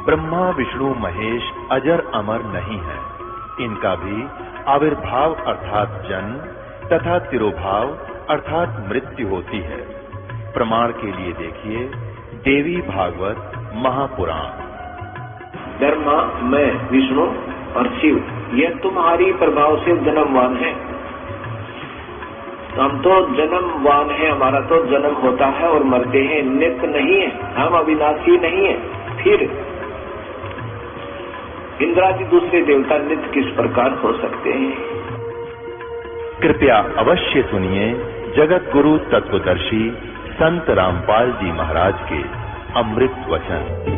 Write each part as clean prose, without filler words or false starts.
ब्रह्मा विष्णु महेश अजर अमर नहीं है, इनका भी आविर्भाव अर्थात जन्म तथा तिरोभाव अर्थात मृत्यु होती है। प्रमाण के लिए देखिए देवी भागवत महापुराण। ब्रह्मा, मैं, विष्णु और शिव ये तुम्हारी प्रभाव से जन्मवान है। हम तो जन्मवान है, हमारा तो जन्म होता है और मरते हैं, नित्य नहीं है, हम अविनाशी नहीं है। फिर इंद्रादि दूसरे देवता नित्य किस प्रकार हो सकते हैं? कृपया अवश्य सुनिए जगत गुरु तत्वदर्शी संत रामपाल जी महाराज के अमृत वचन।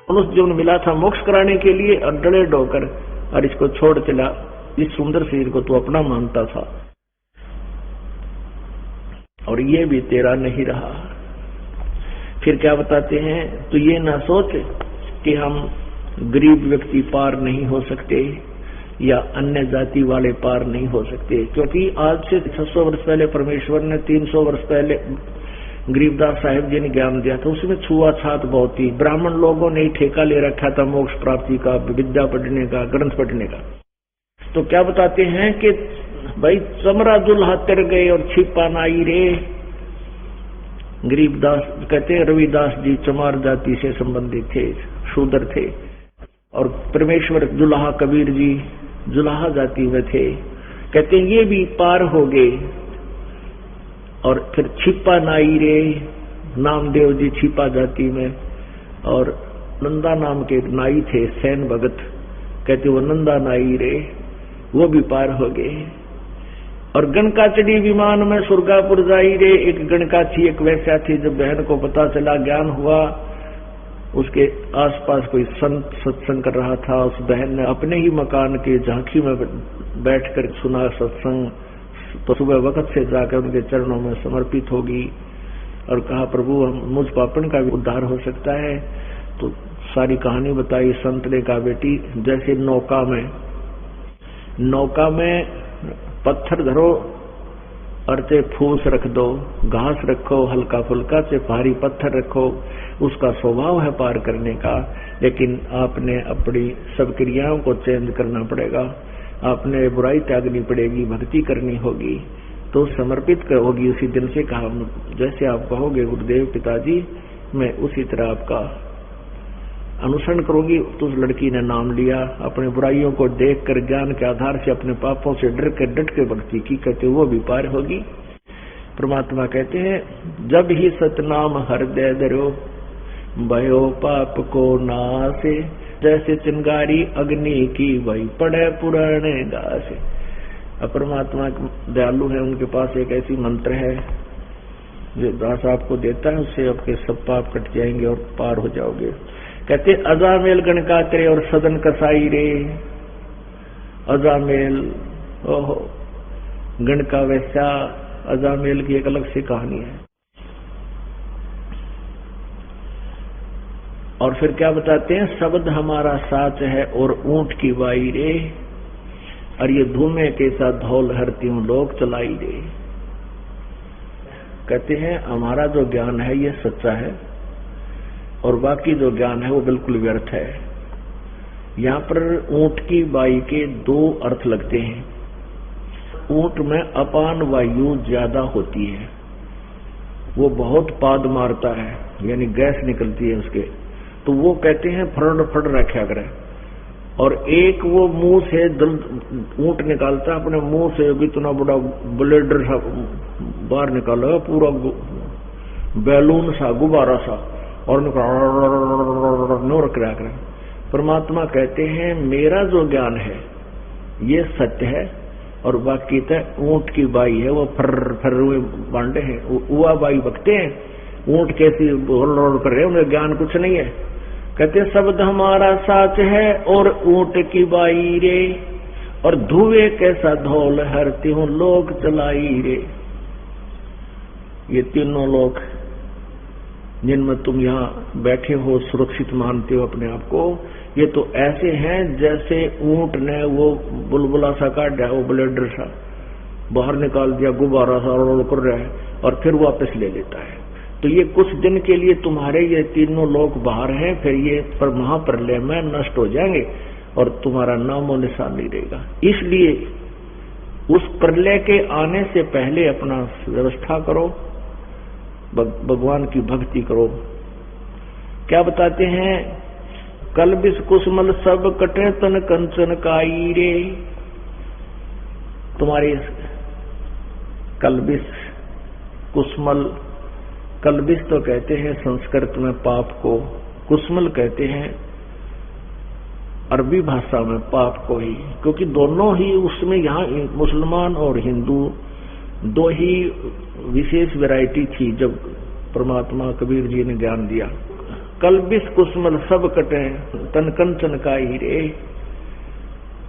मनुष्य जीवन मिला था मोक्ष कराने के लिए और डरे डोकर और इसको छोड़ चला। इस सुंदर शरीर को तू अपना मानता था और ये भी तेरा नहीं रहा। फिर क्या बताते हैं, तो ये ना सोच कि हम गरीब व्यक्ति पार नहीं हो सकते या अन्य जाति वाले पार नहीं हो सकते, क्योंकि आज से 600 वर्ष पहले परमेश्वर ने 300 वर्ष पहले गरीबदास साहिब जी ने ज्ञान दिया था, उसमें छुआछात बहुत थी। ब्राह्मण लोगों ने ठेका ले रखा था मोक्ष प्राप्ति का, विद्या पढ़ने का, ग्रंथ पढ़ने का। तो क्या बताते हैं कि भाई चमरा दुल्हा तर गए और छिपा नाई रे। गरीबदास कहते रविदास जी चमार जाति से संबंधित थे, शूद्र थे, और परमेश्वर दुल्हा कबीर जी जुलाहा जाति में थे। कहते ये भी पार हो गए। और फिर छिपा नाई रे, नामदेव जी छिपा जाति में, और नंदा नाम के एक नाई थे सैन भगत, कहते वो नंदा नाई रे, वो भी पार हो गए। और गणकाचड़ी विमान में सुरगापुर जाई रे। एक गणकाची एक वैसा थी, जब बहन को पता चला, ज्ञान हुआ, उसके आसपास कोई संत सत्संग कर रहा था, उस बहन ने अपने ही मकान के झांकी में बैठकर सुना सत्संग। तो सुबह वक्त से जाकर उनके चरणों में समर्पित होगी और कहा प्रभु मुझ पापन का भी उद्धार हो सकता है। तो सारी कहानी बताई। संत ने कहा बेटी जैसे नौका में पत्थर धरो और चे फूस रख दो, घास रखो हल्का फुल्का, चे भारी पत्थर रखो, उसका स्वभाव है पार करने का। लेकिन आपने अपनी सब क्रियाओं को चेंज करना पड़ेगा, आपने बुराई त्यागनी पड़ेगी, भक्ति करनी होगी, तो समर्पित होगी उसी दिन से। कहा जैसे आप कहोगे गुरुदेव पिताजी, मैं उसी तरह आपका अनुसरण करूंगी। तो उस लड़की ने नाम लिया, अपने बुराइयों को देखकर ज्ञान के आधार से अपने पापों से डट के भक्ति की, कहते वो भी पार होगी। परमात्मा कहते हैं जब ही सतनाम हृदय धरो, भयो पाप को नासे, जैसे चिंगारी अग्नि की वही पड़े पुराने गासे। अब परमात्मा दयालु है, उनके पास एक ऐसी मंत्र है जो दास आपको देता है, उससे आपके सब पाप कट जाएंगे और पार हो जाओगे। कहते अजामेल गणकात्रे और सदन कसाई रे। अजामेल ओहो गणका वैसा, अजामेल की एक अलग सी कहानी है। और फिर क्या बताते हैं, शब्द हमारा साच है और ऊंट की वाई रे, और ये धूमे के साथ धौल हरती हूं लोग चलाई रे। कहते हैं हमारा जो ज्ञान है ये सच्चा है और बाकी जो ज्ञान है वो बिल्कुल व्यर्थ है। यहाँ पर ऊंट की बाई के दो अर्थ लगते हैं। ऊंट में अपान वायु ज्यादा होती है, वो बहुत पाद मारता है, यानी गैस निकलती है उसके, तो वो कहते हैं फड़ रखा करे। और एक वो मुंह से ऊंट निकालता है, अपने मुंह से इतना बड़ा ब्लेडर सा बाहर निकालेगा, पूरा बैलून सा, गुब्बारा सा, और नोर करा कर। परमात्मा कहते हैं मेरा जो ज्ञान है ये सत्य है, और बाकी तो ऊंट की बाई है, वो फर हुए बांडे हैं, उआ बाई बकते हैं, ऊंट कैसी होड़ कर रहे हैं, उन्हें ज्ञान कुछ नहीं है। कहते शब्द हमारा साच है और ऊंट की बाई रे, और धुएं कैसा धौल हरती हूं लोक चलाई रे। ये तीनों लोग जिनमें तुम यहाँ बैठे हो, सुरक्षित मानते हो अपने आप को, ये तो ऐसे हैं जैसे ऊंट ने वो बुलबुला सा काट दिया, वो ब्लेडर सा बाहर निकाल दिया, गुब्बारा सा रोल कर रहा है और फिर वापस ले लेता है। तो ये कुछ दिन के लिए तुम्हारे ये तीनों लोग बाहर हैं, फिर ये पर महाप्रलय में नष्ट हो जाएंगे और तुम्हारा नामो निशान नहीं रहेगा। इसलिए उस प्रलय के आने से पहले अपना व्यवस्था करो, भगवान की भक्ति करो। क्या बताते हैं, कलबिस कुसमल सब कटे तन कंचन काई रे। तुम्हारी कलबिस कुसमल, कलबिस तो कहते हैं संस्कृत में पाप को, कुसमल कहते हैं अरबी भाषा में पाप को ही, क्योंकि दोनों ही उसमें यहाँ मुसलमान और हिंदू दो ही विशेष वैरायटी थी जब परमात्मा कबीर जी ने ज्ञान दिया। कलबिस कुसमल सब कटे तन कंचन काई रे।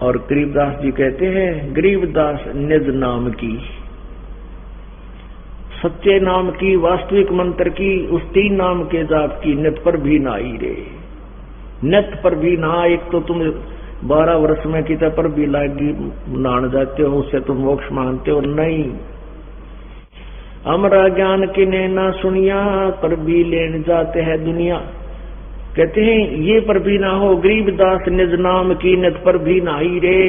और गरीबदास जी कहते हैं, गरीबदास निज नाम की, सच्चे नाम की, वास्तविक मंत्र की, उस तीन नाम के जाप की नित पर भी ना आई रे। नित पर भी ना, एक तो तुम 12 वर्ष में कितना पर भी लागी नान जाते हो, उससे तुम मोक्ष मानते हो, नहीं। हमारा ज्ञान किने ना सुनिया पर भी लेन जाते हैं दुनिया। कहते हैं ये पर भी ना हो, गरीबदास निज नाम की नित पर भी ना आई रे।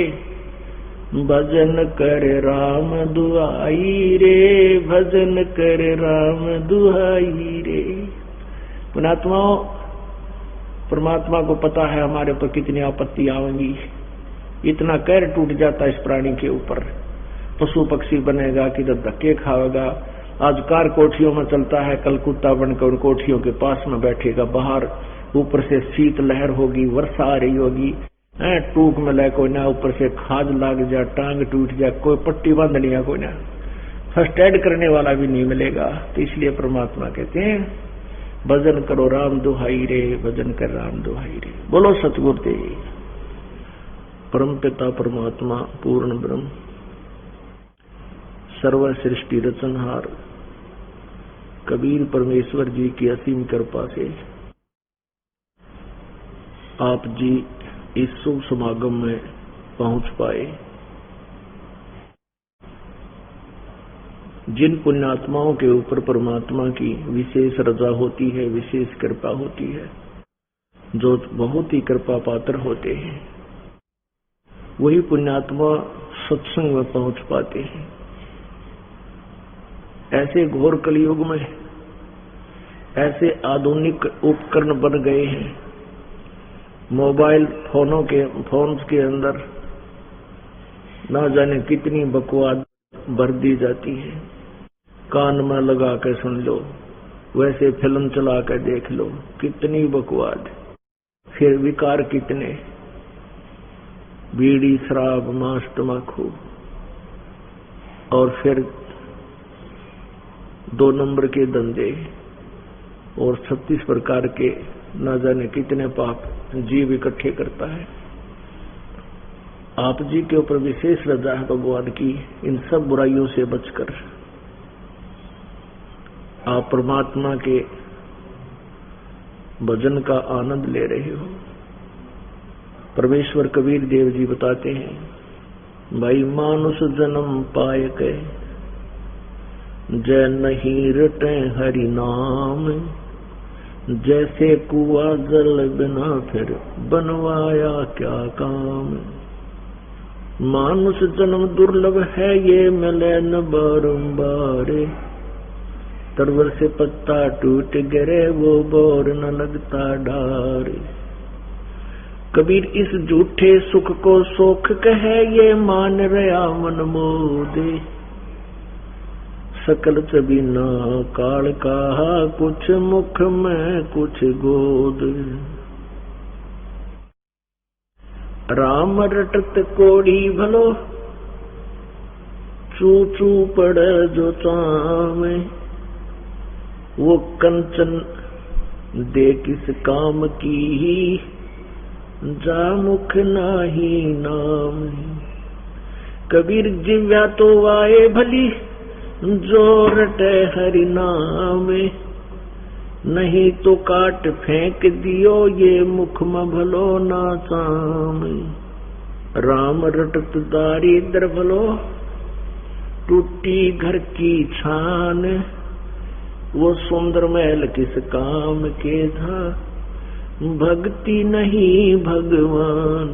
भजन कर राम दुहाई रे, भजन कर राम दुहाई रे। पुणात्माओं, परमात्मा को पता है हमारे ऊपर कितनी आपत्ति आएंगी, इतना कहर टूट जाता है इस प्राणी के ऊपर। पशु पक्षी बनेगा, किधर धक्के खाएगा। आज कार कोठियों में चलता है, कल कुत्ता बनकर उन कोठियों के पास में बैठेगा, बाहर ऊपर से शीत लहर होगी, वर्षा आ रही होगी, टूक में ले कोई ना, ऊपर से खाज लाग जाए, टांग टूट जाए, कोई पट्टी बांध लिया कोई ना, फर्स्ट एड करने वाला भी नहीं मिलेगा। तो इसलिए परमात्मा कहते हैं भजन करो राम दुहाई रे, भजन कर राम दुहाई रे। बोलो सतगुरुदेव। परम पिता परमात्मा पूर्ण ब्रह्म सर्व सृष्टि रचनहार कबीर परमेश्वर जी की असीम कृपा से आप जी इस शुभ समागम में पहुंच पाए। जिन पुण्यात्माओं के ऊपर परमात्मा की विशेष रजा होती है, विशेष कृपा होती है, जो बहुत ही कृपा पात्र होते हैं, वही पुण्यात्मा सत्संग में पहुंच पाते हैं। ऐसे घोर कलयुग में ऐसे आधुनिक उपकरण बन गए हैं, मोबाइल फोन्स के अंदर ना जाने कितनी बकवास भर दी जाती है। कान में लगा कर सुन लो, वैसे फिल्म चला कर देख लो, कितनी बकवास, फिर विकार कितने, बीड़ी शराब मांस तम्बाकू, और फिर 2 नंबर के धंधे और 36 प्रकार के न जाने कितने पाप जीव इकट्ठे करता है। आप जी के ऊपर विशेष रजा है भगवान की, इन सब बुराइयों से बचकर आप परमात्मा के भजन का आनंद ले रहे हो। परमेश्वर कबीर देव जी बताते हैं, भाई मानुष जन्म पाए के जय नहीं रटे हरि नाम, जैसे कुआ जल बिना फिर बनवाया क्या काम। मानुष जन्म दुर्लभ है ये मिले न बारंबार, तरवर से पत्ता टूट गिरे वो बोर न लगता डार। कबीर इस झूठे सुख को सोख कहे, ये मान रया मन मोदे। सकल चबीना काल कहा, कुछ मुख में कुछ गोद। राम रटत कोड़ी भलो, चू चू पड़ जो चामे। वो कंचन दे किस काम की, जा मुख नाही नाम। कबीर जिव्या तो वाए भली, जो रटे हरि नाम। नहीं तो काट फेंक दियो, ये मुख में भलो ना चाम। राम रटत दारिद्र भलो, टूटी घर की छान। वो सुंदर महल किस काम के था, भक्ति नहीं भगवान।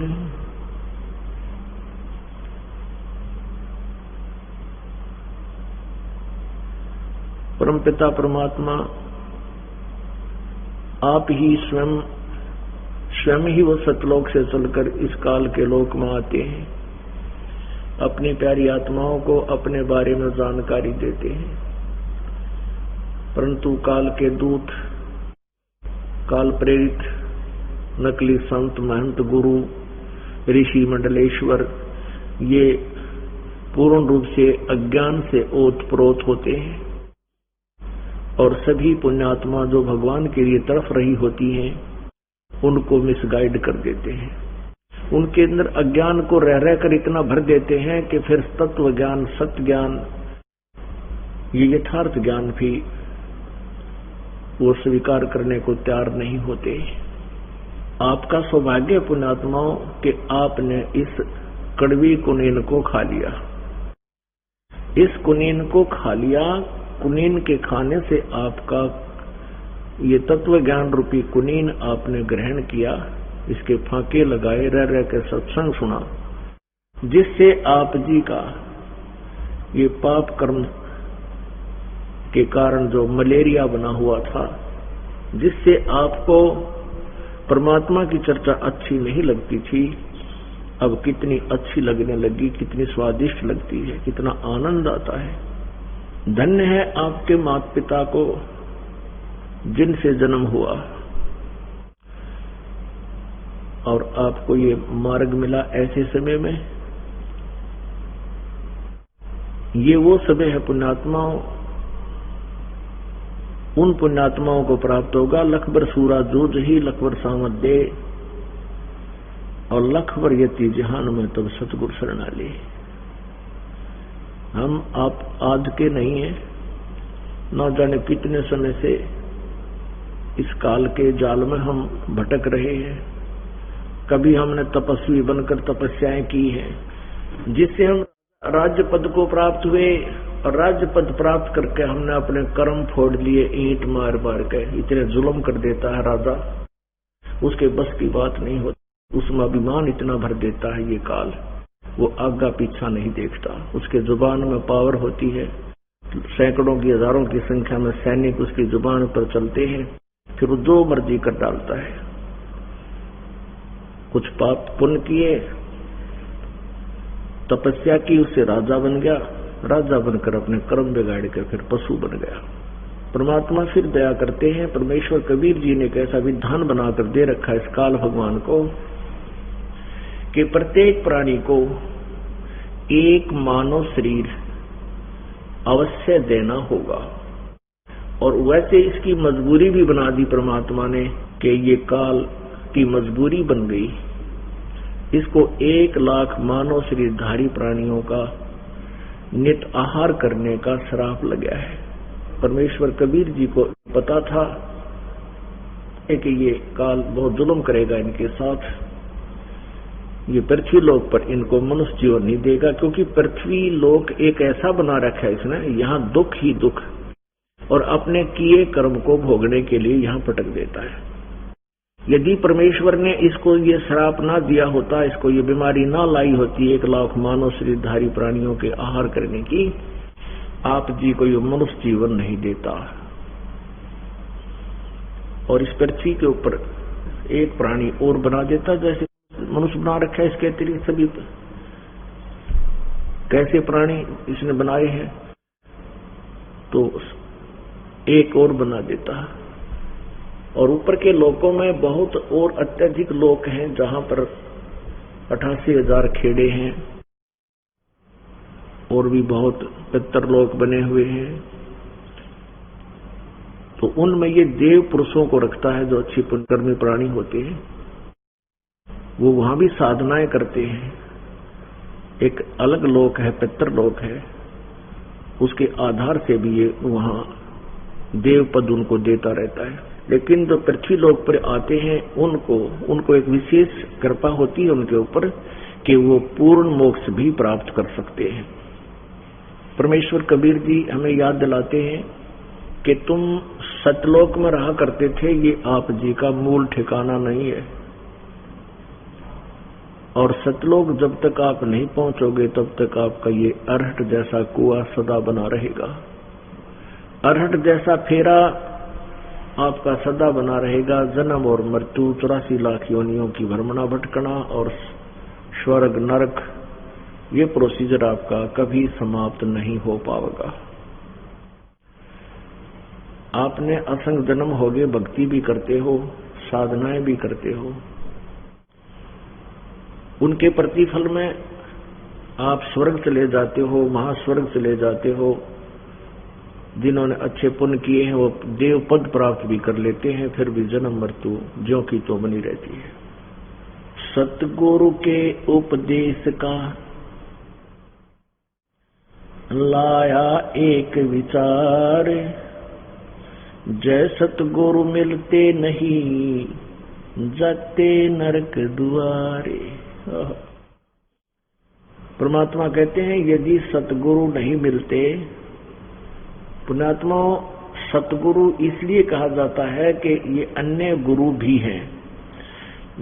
परमपिता परमात्मा आप ही स्वयं ही वो सतलोक से चलकर इस काल के लोक में आते हैं, अपनी प्यारी आत्माओं को अपने बारे में जानकारी देते हैं। परंतु काल के दूत, काल प्रेरित नकली संत, महंत, गुरु, ऋषि, मंडलेश्वर, ये पूर्ण रूप से अज्ञान से ओतप्रोत होते हैं और सभी पुण्यात्मा जो भगवान के लिए तड़फ रही होती हैं, उनको मिसगाइड कर देते हैं। उनके अंदर अज्ञान को रह रहकर इतना भर देते हैं कि फिर तत्व ज्ञान, सत्य ज्ञान, ये यथार्थ ज्ञान भी वो स्वीकार करने को तैयार नहीं होते। आपका सौभाग्य पुण्यात्माओं कि आपने इस कड़वी कुनीन को खा लिया। इस कुनीन को खा लिया। कुनीन के खाने से आपका ये तत्व ज्ञान रूपी कुनीन आपने ग्रहण किया, इसके फांके लगाए, रह रह के सत्संग सुना, जिससे आप जी का ये पाप कर्म के कारण जो मलेरिया बना हुआ था, जिससे आपको परमात्मा की चर्चा अच्छी नहीं लगती थी, अब कितनी अच्छी लगने लगी, कितनी स्वादिष्ट लगती है, कितना आनंद आता है। धन्य है आपके माता पिता को जिनसे जन्म हुआ और आपको ये मार्ग मिला ऐसे समय में। ये वो समय है पुण्यात्माओं, उन पुण्यात्माओं को प्राप्त होगा लखबर सूरा जूझ ही लखबर सामत दे, और लखबर यति जहान में तब सतगुर शरणाले। हम आप आज के नहीं हैं, न जाने कितने समय से इस काल के जाल में हम भटक रहे हैं। कभी हमने तपस्वी बनकर तपस्याएं की हैं, जिससे हम राज्य पद को प्राप्त हुए, और राज्य पद प्राप्त करके हमने अपने कर्म फोड़ लिए, ईंट मार मार के। इतने जुल्म कर देता है राजा, उसके बस की बात नहीं होती। उसमें अभिमान इतना भर देता है ये काल, वो आगा पीछा नहीं देखता। उसके जुबान में पावर होती है, सैकड़ों की, हजारों की संख्या में सैनिक उसकी जुबान पर चलते हैं, फिर वो जो मर्जी कर डालता है। कुछ पाप पुण्य किए, तपस्या की, उससे राजा बन गया, राजा बनकर अपने कर्म बिगाड़ कर फिर पशु बन गया। परमात्मा फिर दया करते हैं। परमेश्वर कबीर जी ने एक ऐसा विधान बनाकर दे रखा इस काल भगवान को कि प्रत्येक प्राणी को एक मानव शरीर अवश्य देना होगा, और वैसे इसकी मजबूरी भी बना दी परमात्मा ने कि ये काल की मजबूरी बन गई। इसको 1 लाख मानव शरीरधारी प्राणियों का नित आहार करने का श्राप लग गया है। परमेश्वर कबीर जी को पता था कि ये काल बहुत जुल्म करेगा इनके साथ, ये पृथ्वी लोक पर इनको मनुष्य जीवन नहीं देगा, क्योंकि पृथ्वी लोक एक ऐसा बना रखा है इसने, यहाँ दुख ही दुख, और अपने किए कर्म को भोगने के लिए यहाँ पटक देता है। यदि परमेश्वर ने इसको ये श्राप ना दिया होता, इसको ये बीमारी ना लाई होती 1 लाख मानव शरीरधारी प्राणियों के आहार करने की, आप जी को ये मनुष्य जीवन नहीं देता, और इस पृथ्वी के ऊपर एक प्राणी और बना देता, जैसे मनुष्य बना रखा है, इसके अतिरिक्त सभी कैसे प्राणी इसने बनाए हैं, तो एक और बना देता है। और ऊपर के लोकों में बहुत और अत्यधिक लोक हैं, जहां पर 88,000 खेड़े हैं, और भी बहुत पितरलोक बने हुए हैं। तो उनमें ये देव पुरुषों को रखता है, जो अच्छी पुण्यकर्मी प्राणी होते हैं। वो वहां भी साधनाएं करते हैं। एक अलग लोक है, पितरलोक है, उसके आधार से भी ये वहां देव पद उनको देता रहता है। लेकिन जो पृथ्वी लोक पर आते हैं, उनको एक विशेष कृपा होती है उनके ऊपर कि वो पूर्ण मोक्ष भी प्राप्त कर सकते हैं। परमेश्वर कबीर जी हमें याद दिलाते हैं कि तुम सतलोक में रहा करते थे, ये आप जी का मूल ठिकाना नहीं है। और सतलोक जब तक आप नहीं पहुंचोगे, तब तक आपका ये अरहट जैसा कुआं सदा बना रहेगा। अरहट जैसा फेरा आपका सदा बना रहेगा। जन्म और मृत्यु, 84 लाख योनियों की भ्रमणा भटकना और स्वर्ग नरक, ये प्रोसीजर आपका कभी समाप्त नहीं हो पाएगा। आपने असंग जन्म हो गए, भक्ति भी करते हो, साधनाएं भी करते हो, उनके प्रतिफल में आप स्वर्ग चले जाते हो, महास्वर्ग चले जाते हो। जिन्होंने अच्छे पुण्य किए हैं वो देव पद प्राप्त भी कर लेते हैं, फिर भी जन्म मृत्यु ज्यों की तो बनी रहती है। सतगुरु के उपदेश का लाया एक विचार, जय सतगुरु मिलते नहीं, जाते नरक दुआरे। परमात्मा कहते हैं यदि सतगुरु नहीं मिलते, पुण्यात्मा सतगुरु इसलिए कहा जाता है कि ये अन्य गुरु भी हैं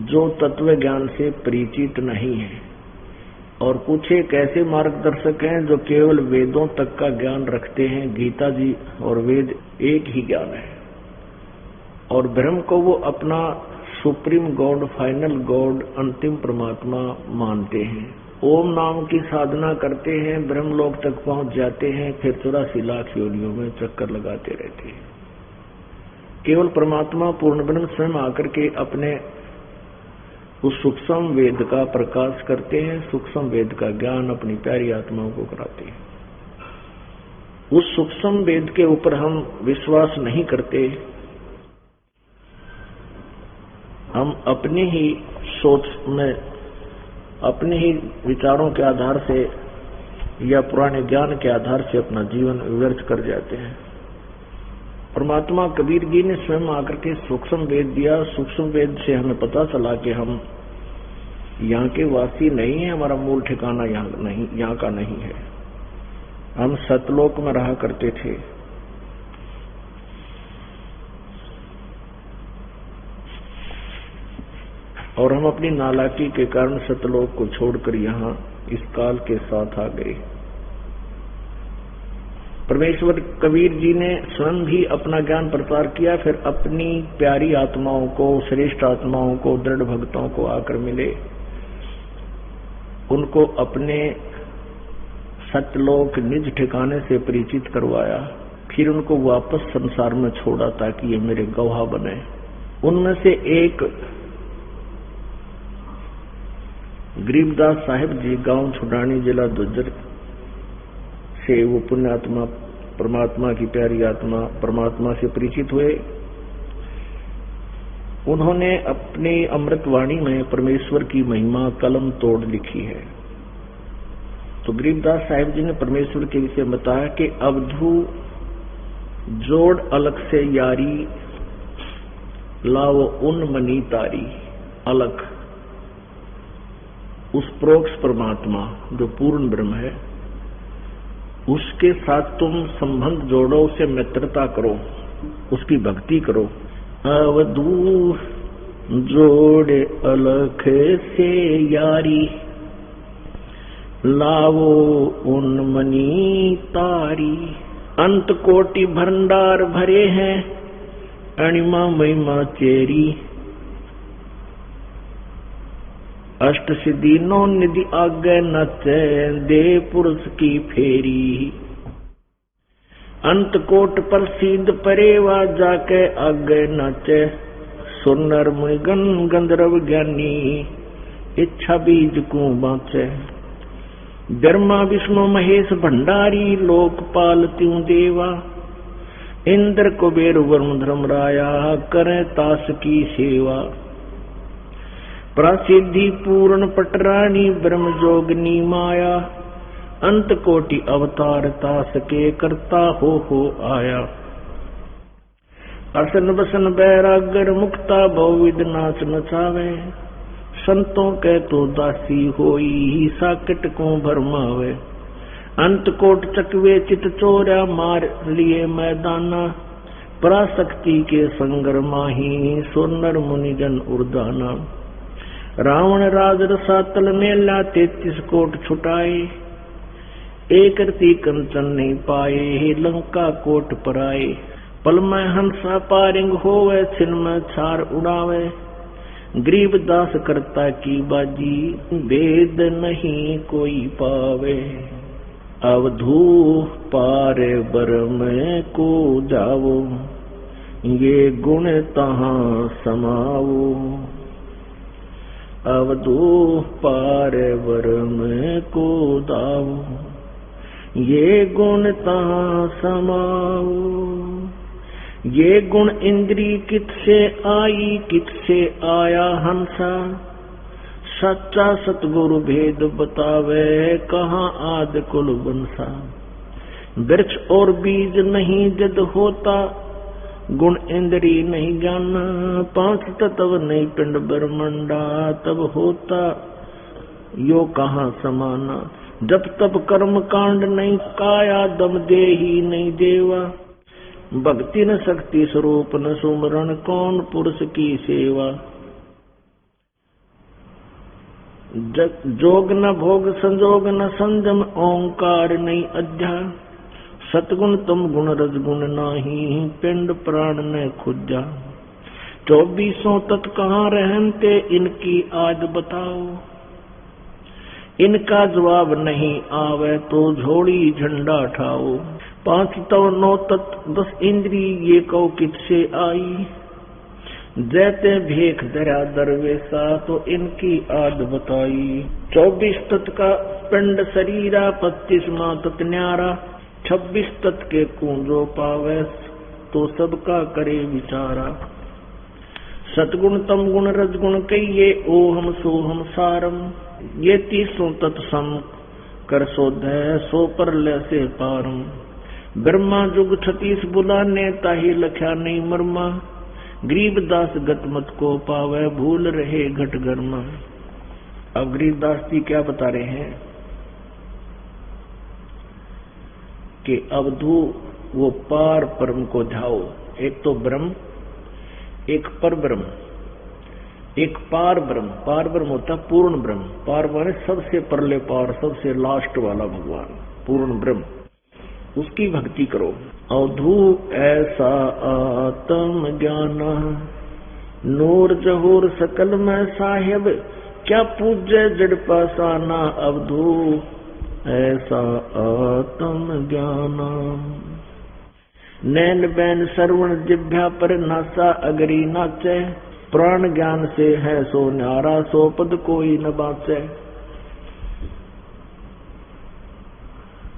जो तत्व ज्ञान से परिचित नहीं है, और कुछ एक ऐसे मार्गदर्शक हैं जो केवल वेदों तक का ज्ञान रखते हैं। गीता जी और वेद एक ही ज्ञान है, और ब्रह्म को वो अपना सुप्रीम गॉड, फाइनल गॉड, अंतिम परमात्मा मानते हैं। ओम नाम की साधना करते हैं, ब्रह्मलोक तक पहुंच जाते हैं, फिर 84 लाख योनियों में चक्कर लगाते रहते हैं। केवल परमात्मा पूर्ण ब्रह्म स्वयं आकर के अपने उस सूक्ष्म वेद का प्रकाश करते हैं, सूक्ष्म वेद का ज्ञान अपनी प्यारी आत्माओं को कराते हैं। उस सूक्ष्म वेद के ऊपर हम विश्वास नहीं करते, हम अपनी ही सोच में, अपने ही विचारों के आधार से या पुराने ज्ञान के आधार से अपना जीवन व्यर्थ कर जाते हैं। परमात्मा कबीर जी ने स्वयं आकर के सूक्ष्म वेद दिया। सूक्ष्म वेद से हमें पता चला कि हम यहाँ के वासी नहीं है, हमारा मूल ठिकाना यहाँ का नहीं है। हम सतलोक में रहा करते थे, और हम अपनी नालायकी के कारण सतलोक को छोड़कर यहाँ इस काल के साथ आ गए। परमेश्वर कबीर जी ने स्वयं भी अपना ज्ञान प्रचार किया, फिर अपनी प्यारी आत्माओं को, श्रेष्ठ आत्माओं को, दृढ़ भक्तों को आकर मिले, उनको अपने सतलोक निज ठिकाने से परिचित करवाया, फिर उनको वापस संसार में छोड़ा ताकि ये मेरे गवाह बने। उनमें से एक गरीबदास साहिब जी, गांव छुडानी, जिला दुज्जर से वो पुण्यात्मा परमात्मा की प्यारी आत्मा परमात्मा से परिचित हुए। उन्होंने अपनी अमृतवाणी में परमेश्वर की महिमा कलम तोड़ लिखी है। तो गरीबदास साहिब जी ने परमेश्वर के विषय बताया कि अवधू जोड़ अलग से यारी, लाओ उन मनी तारी। अलग उस प्रोक्ष परमात्मा जो पूर्ण ब्रह्म है, उसके साथ तुम संबंध जोड़ो, उसे मित्रता करो, उसकी भक्ति करो। अवधू जोड़े अलख से यारी, लावो उन मनी तारी। अंत कोटि भंडार भरे हैं, अणिमा महिमा चेरी। अष्ट सिद्धि नौ निधि आगे नचे, दे पुरुष की फेरी। अंत कोट प्रसिद्ध परेवा, जाके आगे नाचे, सुनर मुनिगण गंधर्व ज्ञानी, इच्छा बीज को बाँचे। ब्रह्मा विष्णु महेश भंडारी, लोकपाल त्यों देवा, इंद्र कुबेर वरुण धर्मराया, करें तास की सेवा। प्रसिद्धि पूर्ण पटरानी, ब्रह्म जोगनी माया, अंत कोटि अवतार तास के, करता हो आया। असन बसन बैरागर, मुक्ता बहुविध नाच नचावे, संतों के तो दासी होई, साकिट को भरमावे। अंत कोट चकवे चित चोरा, मार लिए मैदाना, पराशक्ति के संगर माही, सोनर मुनिजन उर्दाना। रावण राज रसातल मेला, 33 कोट छुटाए, एक रति कंचन नहीं पाए, लंका कोट पराए। पल में हंसा पारिंग होवे, छिन में छार उड़ावे, गरीब दास करता की बाजी, भेद नहीं कोई पावे। अवधू पार बरम को जाओ, ये गुण तहाँ समाओ। अवधू पार बरम को दाओ, ये गुण तहाँ समाओ। ये गुण इंद्री कित से आई, कित से आया हंसा, सच्चा सतगुरु भेद बतावे, कहाँ आद कुल बंसा। वृक्ष और बीज नहीं जद होता, गुण इंद्री नहीं ज्ञाना। 5 तत्व नहीं पिंड ब्रह्मंडा, तब होता यो कहाँ समाना। जब तब कर्म कांड नहीं काया, दम दे ही नहीं देवा। भक्ति न शक्ति स्वरूप न सुमरण, कौन पुरुष की सेवा। जोग न भोग संजोग न संजम, ओंकार नहीं अध्याय। सतगुण तुम गुण रजगुण नाही, पिंड प्राण न खुजा। 24 तत् कहाँ रहते, इनकी आज बताओ। इनका जवाब नहीं आवे, तो झोड़ी झंडा ठाओ। 5 तव 9 तत् 10 इंद्री, ये कौ कित से आई। जैते भेख धरा दरवेसा, तो इनकी आद बताई। 24 तत् का पिंड शरीरा, 25वां तत् न्यारा। 26 तत् के कुंजो पावे, तो सबका करे विचारा। सतगुण तम गुण रजगुण कहिए, ओहम सोहम सारम। ये 30 तत् सम कर शोध है, सो पर ले से पारम। ब्रह्मा जुग 36 बुलाने, ताही लख्या नहीं मरमा। गरीब दास गतमत को पावे, भूल रहे घट गर्मा। अब गरीब दास जी क्या बता रहे हैं कि अवधू वो पार परम को ध्याओ। एक तो ब्रह्म, एक पर ब्रह्म, एक पार ब्रह्म। पार ब्रह्म होता पूर्ण ब्रह्म, पार माने सबसे परले पार, सबसे लास्ट वाला भगवान, पूर्ण ब्रह्म। उसकी भक्ति करो। अवधू ऐसा आत्म ज्ञान, नूर जहूर सकल में साहिब, क्या पूज्य जड़ पासाना। अवधू ऐसा आत्म ज्ञान, नैन बैन श्रवण जिभ्या पर नासा, अगरी नाचे। प्राण ज्ञान से है सो न्यारा, सो पद कोई न बाचे।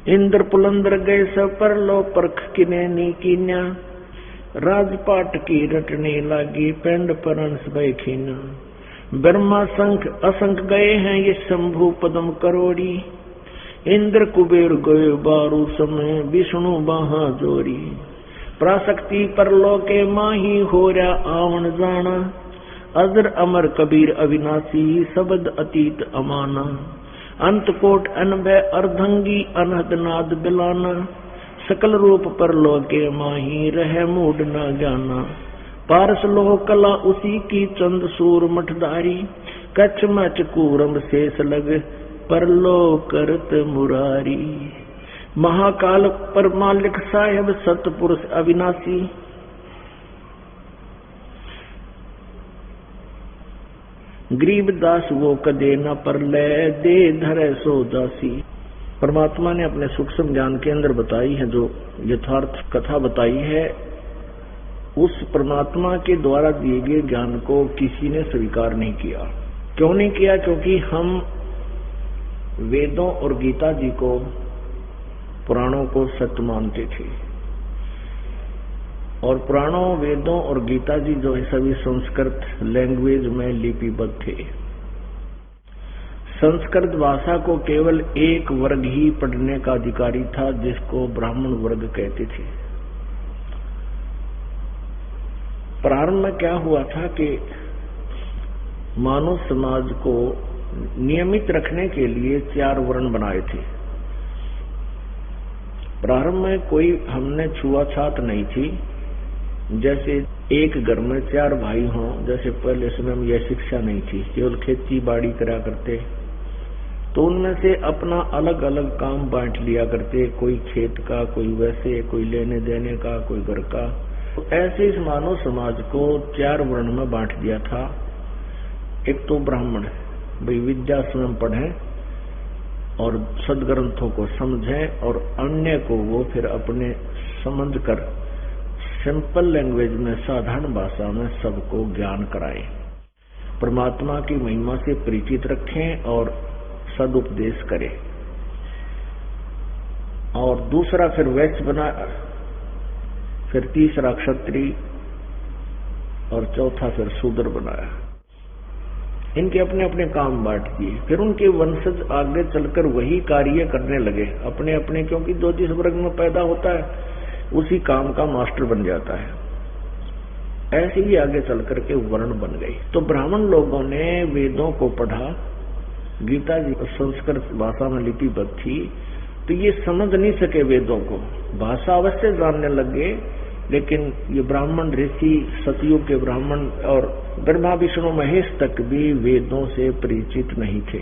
इंद्र पुलंदर गए सब पर लो, परख किने नी कीन्या। राजपाट की रटने लागी, पेंड परंस बैखीना। ब्रह्मा संख असंख गए हैं, ये शंभु पदम करोड़ी। इंद्र कुबेर गए 12 समय, विष्णु बाहा जोरी। प्राशक्ति पर लो के माही, हो रहा आवन जाना। अजर अमर कबीर अविनाशी, शब्द अतीत अमाना। अंत कोट अनभय अर्धंगी, अनहद नाद बिलाना। सकल रूप पर लो के माही, रह मूड न जाना। पारस लोह कला उसी की, चंद सूर मठधारी। कच्छ मच कूरम शेष लग, पर लो करत मुरारी। महाकाल पर मालिक साहेब, सतपुरुष अविनाशी। गरीब दास वो कदे न परले, दे धरे सो दासी। परमात्मा ने अपने सूक्ष्म ज्ञान के अंदर बताई है, जो यथार्थ कथा बताई है, उस परमात्मा के द्वारा दिए गए ज्ञान को किसी ने स्वीकार नहीं किया। क्यों नहीं किया? क्योंकि हम वेदों और गीता जी को, पुराणों को सत्य मानते थे। और पुराणों, वेदों और गीता जी जो है सभी संस्कृत लैंग्वेज में लिपिबद्ध थे। संस्कृत भाषा को केवल एक वर्ग ही पढ़ने का अधिकारी था, जिसको ब्राह्मण वर्ग कहते थे। प्रारंभ में क्या हुआ था कि मानव समाज को नियमित रखने के लिए 4 वर्ण बनाए थे। प्रारंभ में कोई हमने छुआछात नहीं थी, जैसे एक घर में 4 भाई हों, जैसे पहले समय में यह शिक्षा नहीं थी, केवल खेती बाड़ी करा करते, तो उनमें से अपना अलग अलग काम बांट लिया करते, कोई खेत का, कोई वैसे, कोई लेने देने का, कोई घर का। तो ऐसे इस मानव समाज को 4 वर्ण में बांट दिया था। एक तो ब्राह्मण, भाई विद्या स्वयं पढ़ें और सदग्रंथों को समझें, और अन्य को वो फिर अपने समझ कर सिंपल लैंग्वेज में, साधारण भाषा में सबको ज्ञान कराएं, परमात्मा की महिमा से परिचित रखें और सदुपदेश करें। और दूसरा फिर वैश्य बना, फिर तीसरा क्षत्रिय और चौथा फिर शूद्र बनाया। इनके अपने अपने काम बांट दिए। फिर उनके वंशज आगे चलकर वही कार्य करने लगे अपने अपने, क्योंकि जो जिस वर्ग में पैदा होता है उसी काम का मास्टर बन जाता है। ऐसे ही आगे चलकर के वर्ण बन गए। तो ब्राह्मण लोगों ने वेदों को पढ़ा, गीता जी संस्कृत भाषा में लिपिबद्ध थी, तो ये समझ नहीं सके वेदों को। भाषा अवश्य जानने लगे, लेकिन ये ब्राह्मण ऋषि, सतयुग के ब्राह्मण और ब्रह्मा विष्णु महेश तक भी वेदों से परिचित नहीं थे।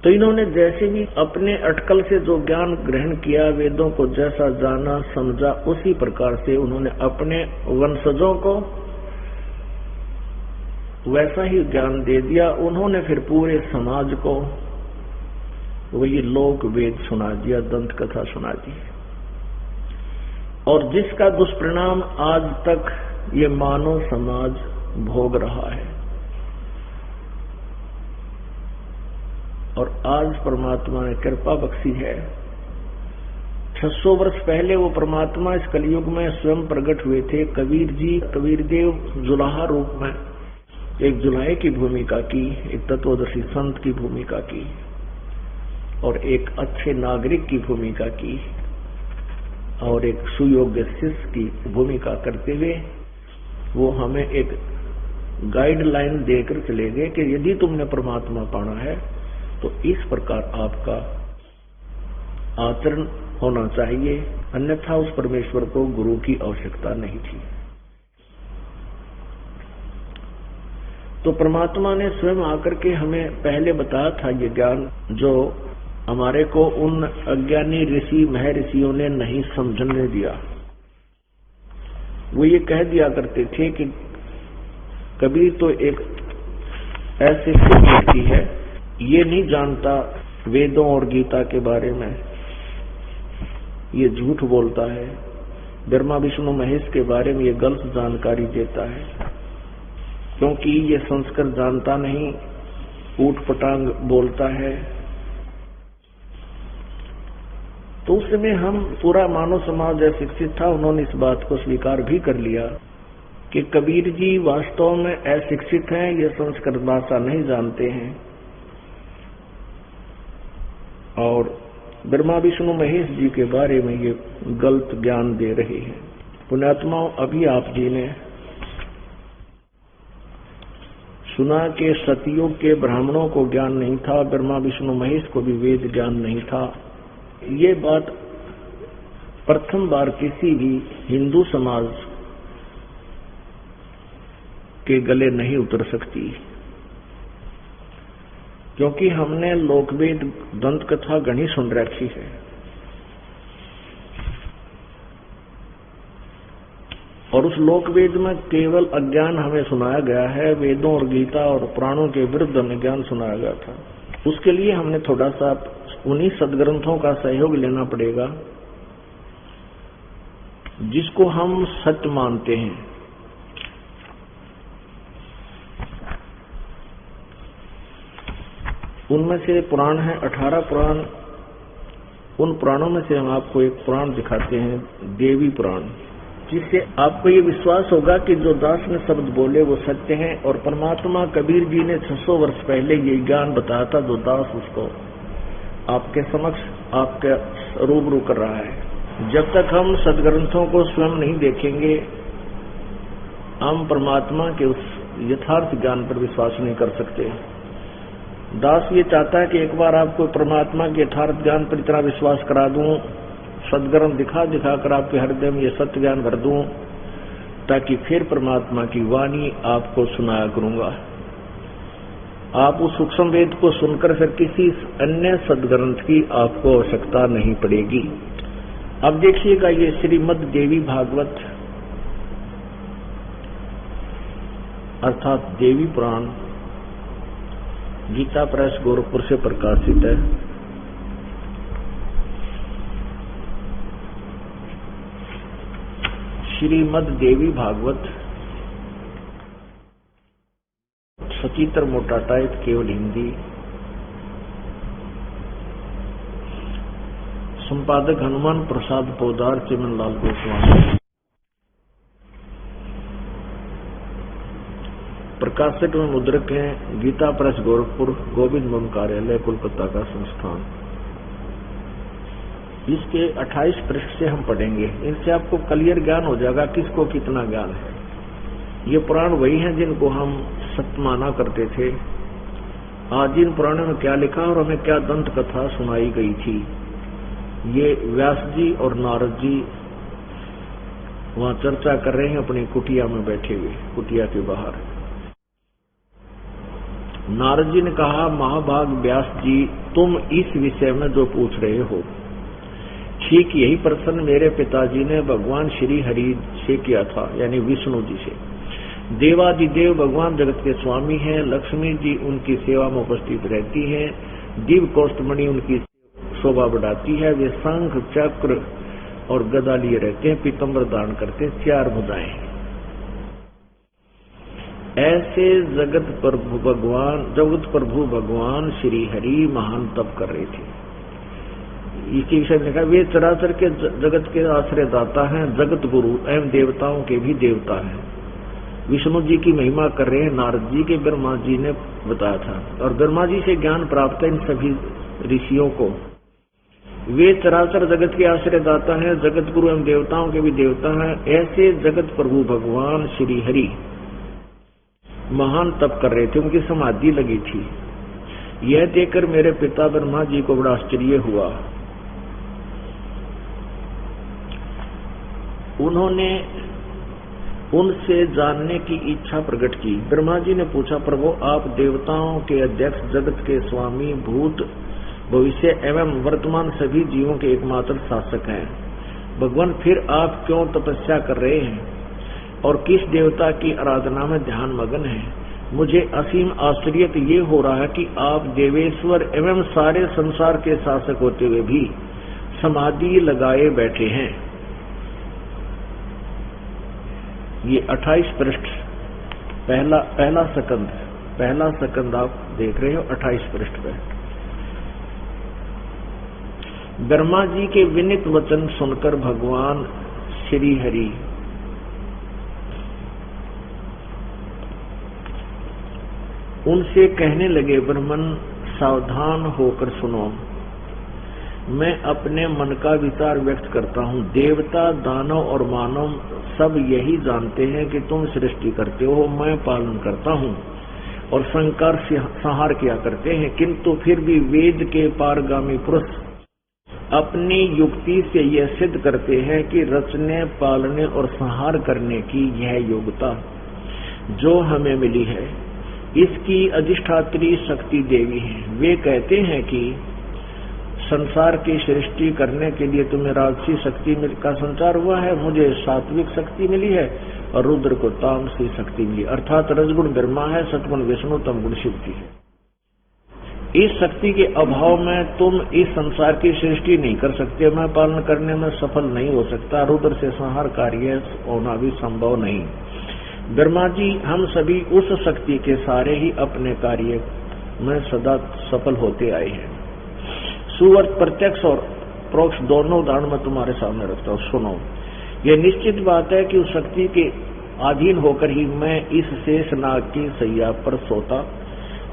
तो इन्होंने जैसे भी अपने अटकल से जो ज्ञान ग्रहण किया, वेदों को जैसा जाना समझा, उसी प्रकार से उन्होंने अपने वंशजों को वैसा ही ज्ञान दे दिया। उन्होंने फिर पूरे समाज को वही लोक वेद सुना दिया, दंत कथा सुना दी, और जिसका दुष्परिणाम आज तक ये मानव समाज भोग रहा है। और आज परमात्मा ने कृपा बख्शी है। 600 वर्ष पहले वो परमात्मा इस कलयुग में स्वयं प्रकट हुए थे। कबीर जी, कबीरदेव जुलाहा रूप में एक जुलाहे की भूमिका की, एक तत्वदर्शी संत की भूमिका की, और एक अच्छे नागरिक की भूमिका की, और एक सुयोग्य शिष्य की भूमिका करते हुए वो हमें एक गाइडलाइन देकर चले गए कि यदि तुमने परमात्मा पाना है तो इस प्रकार आपका आचरण होना चाहिए, अन्यथा उस परमेश्वर को गुरु की आवश्यकता नहीं थी। तो परमात्मा ने स्वयं आकर के हमें पहले बताया था ये ज्ञान, जो हमारे को उन अज्ञानी ऋषि महर्षियों ने नहीं समझने दिया। वो ये कह दिया करते थे कि कबीर तो एक ऐसे व्यक्ति है, ये नहीं जानता वेदों और गीता के बारे में, ये झूठ बोलता है, ब्रह्मा विष्णु महेश के बारे में ये गलत जानकारी देता है, क्योंकि ये संस्कृत जानता नहीं, ऊट पटांग बोलता है। तो उस समय हम पूरा मानव समाज जैसे शिक्षित था, उन्होंने इस बात को स्वीकार भी कर लिया कि कबीर जी वास्तव में अशिक्षित हैं, ये संस्कृत भाषा नहीं जानते हैं और ब्रह्मा विष्णु महेश जी के बारे में ये गलत ज्ञान दे रहे हैं। पुण्यात्माओं, अभी आप जी ने सुना कि सतयुग के ब्राह्मणों को ज्ञान नहीं था, ब्रह्मा विष्णु महेश को भी वेद ज्ञान नहीं था। ये बात प्रथम बार किसी भी हिंदू समाज के गले नहीं उतर सकती, क्योंकि हमने लोकवेद दंत कथा घनी सुन रखी है और उस लोक वेद में केवल अज्ञान हमें सुनाया गया है, वेदों और गीता और पुराणों के विरुद्ध हमें ज्ञान सुनाया गया था। उसके लिए हमने थोड़ा सा उन्हीं सदग्रंथों का सहयोग लेना पड़ेगा जिसको हम सत्य मानते हैं। उनमें से पुराण है 18 पुराण। उन पुराणों में से हम आपको एक पुराण दिखाते हैं, देवी पुराण, जिससे आपको ये विश्वास होगा कि जो दास ने शब्द बोले वो सत्य हैं। और परमात्मा कबीर जी ने 600 वर्ष पहले ये ज्ञान बताया था, जो दास उसको आपके समक्ष आपके रूबरू कर रहा है। जब तक हम सदग्रंथों को स्वयं नहीं देखेंगे, हम परमात्मा के उस यथार्थ ज्ञान पर विश्वास नहीं कर सकते। दास ये चाहता है कि एक बार आपको परमात्मा के यथार्थ ज्ञान पर इतना विश्वास करा दूं, सदग्रंथ दिखा कर आपके हृदय में ये सत्य ज्ञान भर दूं, ताकि फिर परमात्मा की वाणी आपको सुनाया करूंगा। आप उस सूक्ष्म वेद को सुनकर फिर किसी अन्य सदग्रंथ की आपको आवश्यकता नहीं पड़ेगी। अब देखिएगा, ये श्रीमद् देवी भागवत अर्थात देवी पुराण गीता प्रेस गोरखपुर से प्रकाशित है। श्रीमद् देवी भागवत सचित्र मोटा टाइप, केवल हिंदी। संपादक हनुमान प्रसाद पोदार, चिमनलाल गोस्वामी। प्रकाशक में मुद्रक हैं गीता प्रेस गोरखपुर, गोविंद मोहन कार्यालय, कोलकाता का संस्थान। इसके 28 पृष्ठ से हम पढ़ेंगे। इनसे आपको क्लियर ज्ञान हो जाएगा किसको कितना ज्ञान है। ये पुराण वही हैं जिनको हम सत्य माना करते थे। आज इन पुराणों में क्या लिखा और हमें क्या दंत कथा सुनाई गई थी, ये व्यास जी और नारद जी वहां चर्चा कर रहे हैं अपनी कुटिया में बैठे हुए, कुटिया के बाहर। नारद जी ने कहा, महाभाग व्यास जी, तुम इस विषय में जो पूछ रहे हो, ठीक यही प्रश्न मेरे पिताजी ने भगवान श्री हरि से किया था, यानी विष्णु जी से। देवादिदेव भगवान जगत के स्वामी हैं, लक्ष्मी जी उनकी सेवा में उपस्थित रहती हैं, दिव्य कौस्तुमणि उनकी शोभा बढ़ाती है, वे शंख चक्र और गदा लिए रहते हैं, पीतम्बर धारण करते हैं, 4 भुजाएं। ऐसे जगत प्रभु भगवान श्री हरि महान तप कर रहे थे। इसके विषय में लिखा, वे चराचर के जगत के आश्रय दाता हैं, जगत गुरु एवं देवताओं के भी देवता हैं। विष्णु जी की महिमा कर रहे हैं नारद जी के, ब्रह्मा जी ने बताया था, और ब्रह्मा जी से ज्ञान प्राप्त है इन सभी ऋषियों को। वे चराचर जगत के आश्रय दाता हैं, जगत गुरु एवं देवताओं के भी देवता हैं। ऐसे जगत प्रभु भगवान श्री हरि महान तप कर रहे थे, उनकी समाधि लगी थी। यह देखकर मेरे पिता ब्रह्मा जी को बड़ा आश्चर्य हुआ। उन्होंने उनसे जानने की इच्छा प्रकट की। ब्रह्मा जी ने पूछा, प्रभु आप देवताओं के अध्यक्ष, जगत के स्वामी, भूत भविष्य एवं वर्तमान सभी जीवों के एकमात्र शासक हैं। भगवान फिर आप क्यों तपस्या कर रहे हैं और किस देवता की आराधना में ध्यान मगन है? मुझे असीम आश्चर्य ये हो रहा है कि आप देवेश्वर एवं सारे संसार के शासक होते हुए भी समाधि लगाए बैठे हैं। ये 28 पृष्ठ पहला सकंद आप देख रहे हो 28 पृष्ठ पे। ब्रह्मा जी के विनित वचन सुनकर भगवान श्री हरि उनसे कहने लगे, ब्रह्मन सावधान होकर सुनो, मैं अपने मन का विचार व्यक्त करता हूँ। देवता, दानव और मानव सब यही जानते हैं कि तुम सृष्टि करते हो, मैं पालन करता हूँ और संहार किया करते हैं, किंतु फिर भी वेद के पारगामी पुरुष अपनी युक्ति से यह सिद्ध करते हैं कि रचने, पालने और संहार करने की यह योग्यता जो हमें मिली है, इसकी अधिष्ठात्री शक्ति देवी है। वे कहते हैं कि संसार की सृष्टि करने के लिए तुम्हें राजसी शक्ति का संचार हुआ है, मुझे सात्विक शक्ति मिली है और रुद्र को तामसी शक्ति मिली, अर्थात रजगुण ब्रह्मा है, सतगुण विष्णु, तमगुण शिव जी है। इस शक्ति के अभाव में तुम इस संसार की सृष्टि नहीं कर सकते, मैं पालन करने में सफल नहीं हो सकता, रुद्र से संहार कार्य होना भी संभव नहीं। ब्रह्मा जी, हम सभी उस शक्ति के सारे ही अपने कार्य में सदा सफल होते आए हैं। सुवर्त प्रत्यक्ष और प्रोक्ष दोनों उदाहरण मैं तुम्हारे सामने रखता हूँ, सुनो। यह निश्चित बात है कि उस शक्ति के अधीन होकर ही मैं इस शेष नाग की सैया पर सोता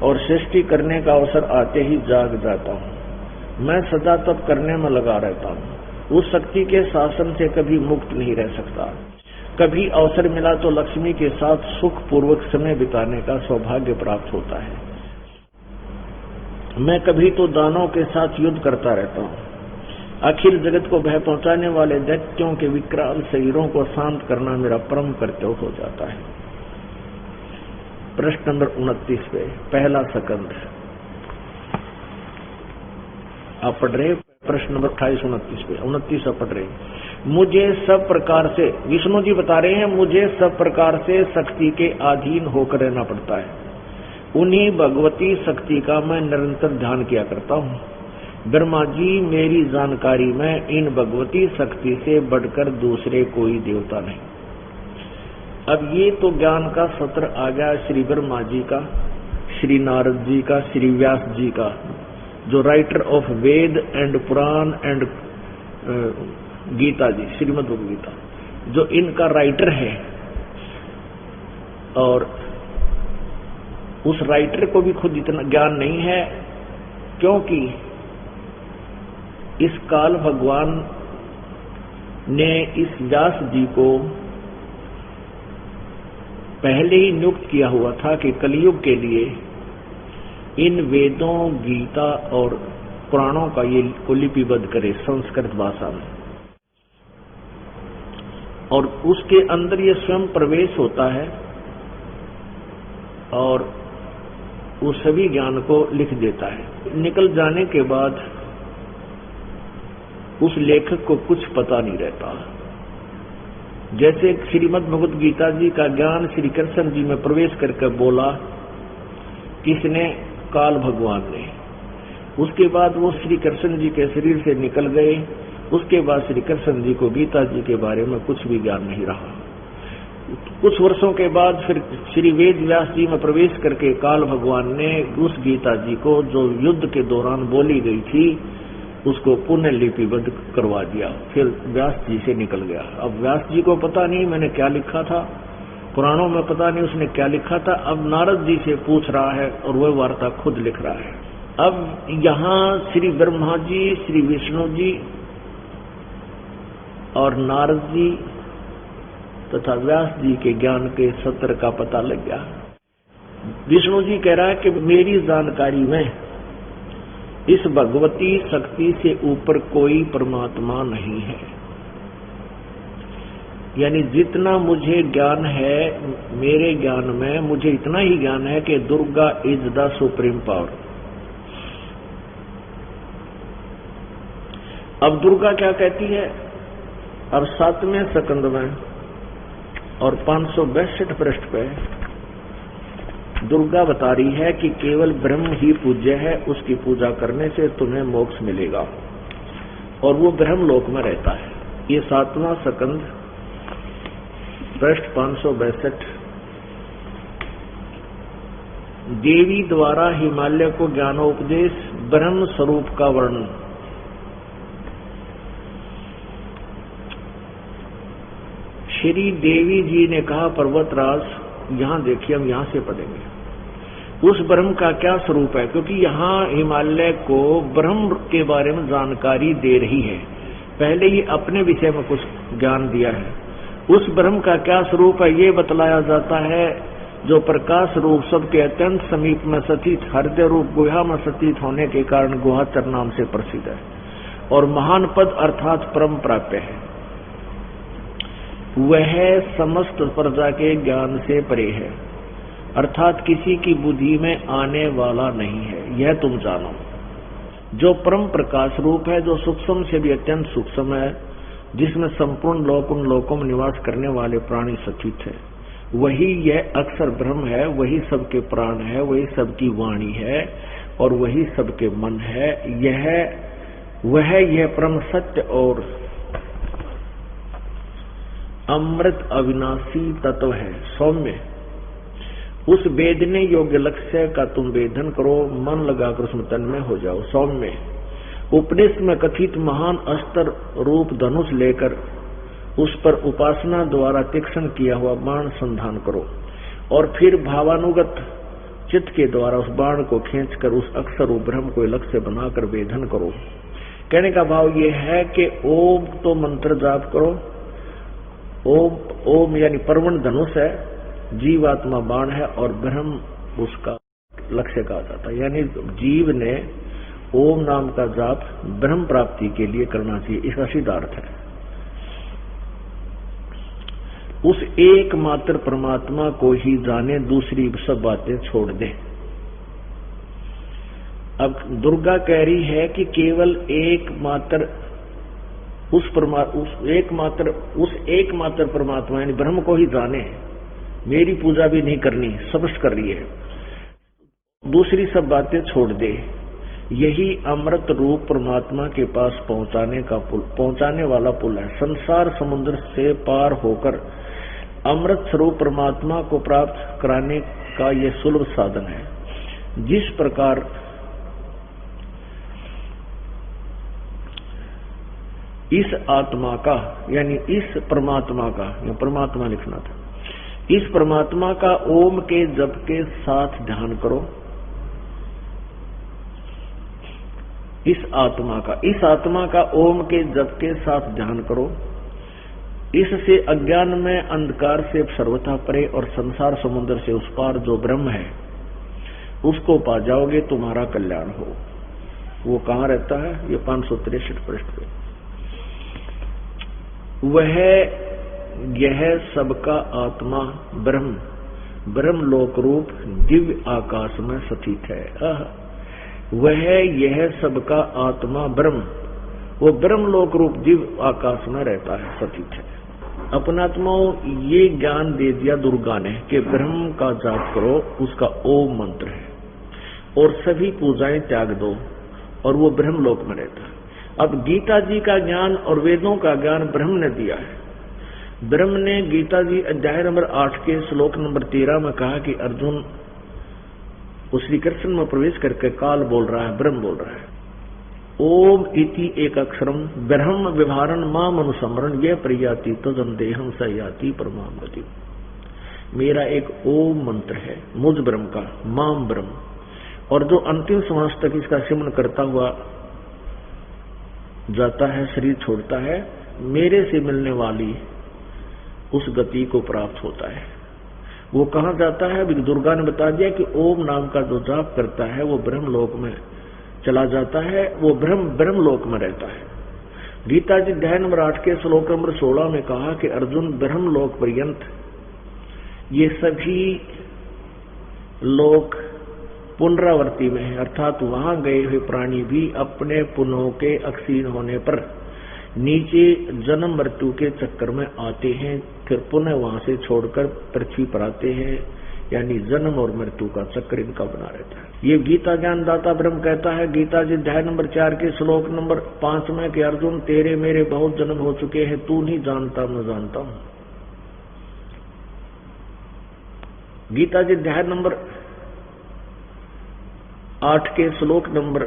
और सृष्टि करने का अवसर आते ही जाग जाता हूँ। मैं सदा तप करने में लगा रहता हूँ, उस शक्ति के शासन से कभी मुक्त नहीं रह सकता। कभी अवसर मिला तो लक्ष्मी के साथ सुख पूर्वक समय बिताने का सौभाग्य प्राप्त होता है। मैं कभी तो दानों के साथ युद्ध करता रहता हूँ। अखिल जगत को भय पहुंचाने वाले दैत्यों के विकराल शरीरों को शांत करना मेरा परम कर्तव्य हो जाता है। प्रश्न नंबर 29 पे पहला सकंद आप पढ़ रहे। प्रश्न नंबर 28-29 पे 29 आप पढ़ रहे। मुझे सब प्रकार से, विष्णु जी बता रहे हैं, मुझे सब प्रकार से शक्ति के अधीन होकर रहना पड़ता है। उन्हीं भगवती शक्ति का मैं निरंतर ध्यान किया करता हूँ। ब्रह्मा जी, मेरी जानकारी में इन भगवती शक्ति से बढ़कर दूसरे कोई देवता नहीं। अब ये तो ज्ञान का सत्र आ गया श्री ब्रह्मा जी का, श्री नारद जी का, श्री व्यास जी का, जो writer of Veda and Purana and Gita ji, Shrimad Bhagavad Gita, जो इनका राइटर है। और उस राइटर को भी खुद इतना ज्ञान नहीं है, क्योंकि इस काल भगवान ने इस व्यास जी को पहले ही नियुक्त किया हुआ था कि कलयुग के लिए इन वेदों, गीता और पुराणों का ये को लिपिबद्ध करे संस्कृत भाषा में, और उसके अंदर ये स्वयं प्रवेश होता है और उस सभी ज्ञान को लिख देता है। निकल जाने के बाद उस लेखक को कुछ पता नहीं रहता। जैसे श्रीमद् भगवद गीता जी का ज्ञान श्री कृष्ण जी में प्रवेश करके बोला, किसने? काल भगवान ने। उसके बाद वो श्री कृष्ण जी के शरीर से निकल गए। उसके बाद श्री कृष्ण जी को गीता जी के बारे में कुछ भी ज्ञान नहीं रहा। कुछ वर्षों के बाद फिर श्री वेद व्यास जी में प्रवेश करके काल भगवान ने उस गीता जी को जो युद्ध के दौरान बोली गई थी उसको पुनः लिपिबद्ध करवा दिया। फिर व्यास जी से निकल गया। अब व्यास जी को पता नहीं मैंने क्या लिखा था, पुराणों में पता नहीं उसने क्या लिखा था। अब नारद जी से पूछ रहा है और वह वार्ता खुद लिख रहा है। अब यहाँ श्री ब्रह्मा जी, श्री विष्णु जी और नारद जी तथा व्यास जी के ज्ञान के सत्र का पता लग गया। विष्णु जी कह रहा है कि मेरी जानकारी में इस भगवती शक्ति से ऊपर कोई परमात्मा नहीं है। यानी जितना मुझे ज्ञान है, मेरे ज्ञान में मुझे इतना ही ज्ञान है कि Durga is the supreme power. अब दुर्गा क्या कहती है? अब 7वें सकंद में और 562 पृष्ठ पे दुर्गा बता रही है कि केवल ब्रह्म ही पूज्य है, उसकी पूजा करने से तुम्हें मोक्ष मिलेगा और वो ब्रह्म लोक में रहता है। ये 7वां सकंद पृष्ठ 562। देवी द्वारा हिमालय को ज्ञानोपदेश, ब्रह्म स्वरूप का वर्णन। श्री देवी जी ने कहा, पर्वतराज, यहाँ देखिए, हम यहाँ से पढ़ेंगे उस ब्रह्म का क्या स्वरूप है, क्योंकि यहाँ हिमालय को ब्रह्म के बारे में जानकारी दे रही है। पहले ही अपने विषय में कुछ ज्ञान दिया है। उस ब्रह्म का क्या स्वरूप है ये बतलाया जाता है, जो प्रकाश रूप सबके अत्यंत समीप में स्थित, हृदय रूप गुहा में स्थित होने के कारण गुहाचर नाम से प्रसिद्ध है और महान पद अर्थात परम प्राप्य है। वह समस्त प्रजा के ज्ञान से परे है, अर्थात किसी की बुद्धि में आने वाला नहीं है, यह तुम जानो। जो परम प्रकाश रूप है, जो सूक्ष्म से भी अत्यंत सूक्ष्म है, जिसमें संपूर्ण लोक उन लोकों में निवास करने वाले प्राणी स्थित है, वही यह अक्षर ब्रह्म है, वही सबके प्राण है, वही सबकी वाणी है और वही सबके मन है। यह परम सत्य और अमृत अविनाशी तत्व है। सौम्य, उस वेदने योग्य लक्ष्य का तुम वेदन करो, मन लगाकर उसमें तन्मय हो जाओ। सौम्य, उपनिषद में कथित महान अस्त्र रूप धनुष लेकर उस पर उपासना द्वारा तीक्ष्ण किया हुआ बाण संधान करो और फिर भावानुगत चित्त के द्वारा उस बाण को खींचकर उस अक्षर रूप ब्रह्म को लक्ष्य बनाकर वेदन करो। कहने का भाव ये है कि ओम तो मंत्र जाप करो। ओम यानी परवण धनुष है, जीवात्मा बाण है और ब्रह्म उसका लक्ष्य कहा जाता है। यानी जीव ने ओम नाम का जाप ब्रह्म प्राप्ति के लिए करना चाहिए, इसका सीधा अर्थ है। उस एकमात्र परमात्मा को ही जाने, दूसरी सब बातें छोड़ दे। अब दुर्गा कह रही है कि केवल एकमात्र उस एकमात्र परमात्मा यानी ब्रह्म को ही जाने, मेरी पूजा भी नहीं करनी, स्पष्ट कर रही है, दूसरी सब बातें छोड़ दे। यही अमृत रूप परमात्मा के पास पहुंचाने वाला पुल है। संसार समुद्र से पार होकर अमृत स्वरूप परमात्मा को प्राप्त कराने का यह सुलभ साधन है। जिस प्रकार इस आत्मा का यानी इस परमात्मा का, या परमात्मा लिखना था, इस परमात्मा का ओम के जप के साथ ध्यान करो। इस आत्मा का ओम के जप के साथ ध्यान करो। इससे अज्ञान में अंधकार से सर्वथा परे और संसार समुद्र से उस पार जो ब्रह्म है उसको पा जाओगे, तुम्हारा कल्याण हो। वो कहाँ रहता है? ये 563 पृष्ठ पे। यह सबका आत्मा ब्रह्म लोक रूप दिव्य आकाश में स्थित है। यह सबका आत्मा ब्रह्म, वो ब्रह्म लोक रूप दिव्य आकाश में रहता है, स्थित है। अपनात्माओं, ये ज्ञान दे दिया दुर्गा ने कि ब्रह्म का जाप करो, उसका ओम मंत्र है, और सभी पूजाएं त्याग दो, और वो ब्रह्म लोक में रहता है। अब गीता जी का ज्ञान और वेदों का ज्ञान ब्रह्म ने दिया है। ब्रह्म ने गीता जी अध्याय नंबर 8 के श्लोक नंबर 13 में कहा कि अर्जुन उस श्री कृष्ण में प्रवेश करके काल बोल रहा है, ब्रह्म बोल रहा है। ओम इति एक अक्षरम ब्रह्म विभारण माम अनुसमरण ये प्रियाति तदम देहम सयाति परमाम गति। मेरा एक ओम मंत्र है मुझ ब्रह्म का, माम ब्रह्म, और जो अंतिम श्वास तक इसका सिमरन करता हुआ जाता है, शरीर छोड़ता है, मेरे से मिलने वाली उस गति को प्राप्त होता है। वो कहाँ जाता है? दुर्गा ने बता दिया कि ओम नाम का जो जाप करता है वो ब्रह्म लोक में चला जाता है, वो ब्रह्म लोक में रहता है। गीता जी अध्याय नंबर 8 के श्लोक नंबर 16 में कहा कि अर्जुन ब्रह्म लोक पर्यंत ये सभी लोक पुनरावर्ती में है, अर्थात वहां गए हुए प्राणी भी अपने पुनों के अक्षीण होने पर नीचे जन्म मृत्यु के चक्कर में आते हैं, फिर पुनः वहां से छोड़कर पृथ्वी पर आते हैं, यानी जन्म और मृत्यु का चक्र इनका बना रहता है। ये गीता ज्ञानदाता ब्रह्म कहता है गीता जी अध्याय नंबर 4 के श्लोक नंबर 5 में कि अर्जुन तेरे मेरे बहुत जन्म हो चुके हैं, तू नहीं जानता, मैं जानता हूं। गीता जी अध्याय नंबर 8 के श्लोक नंबर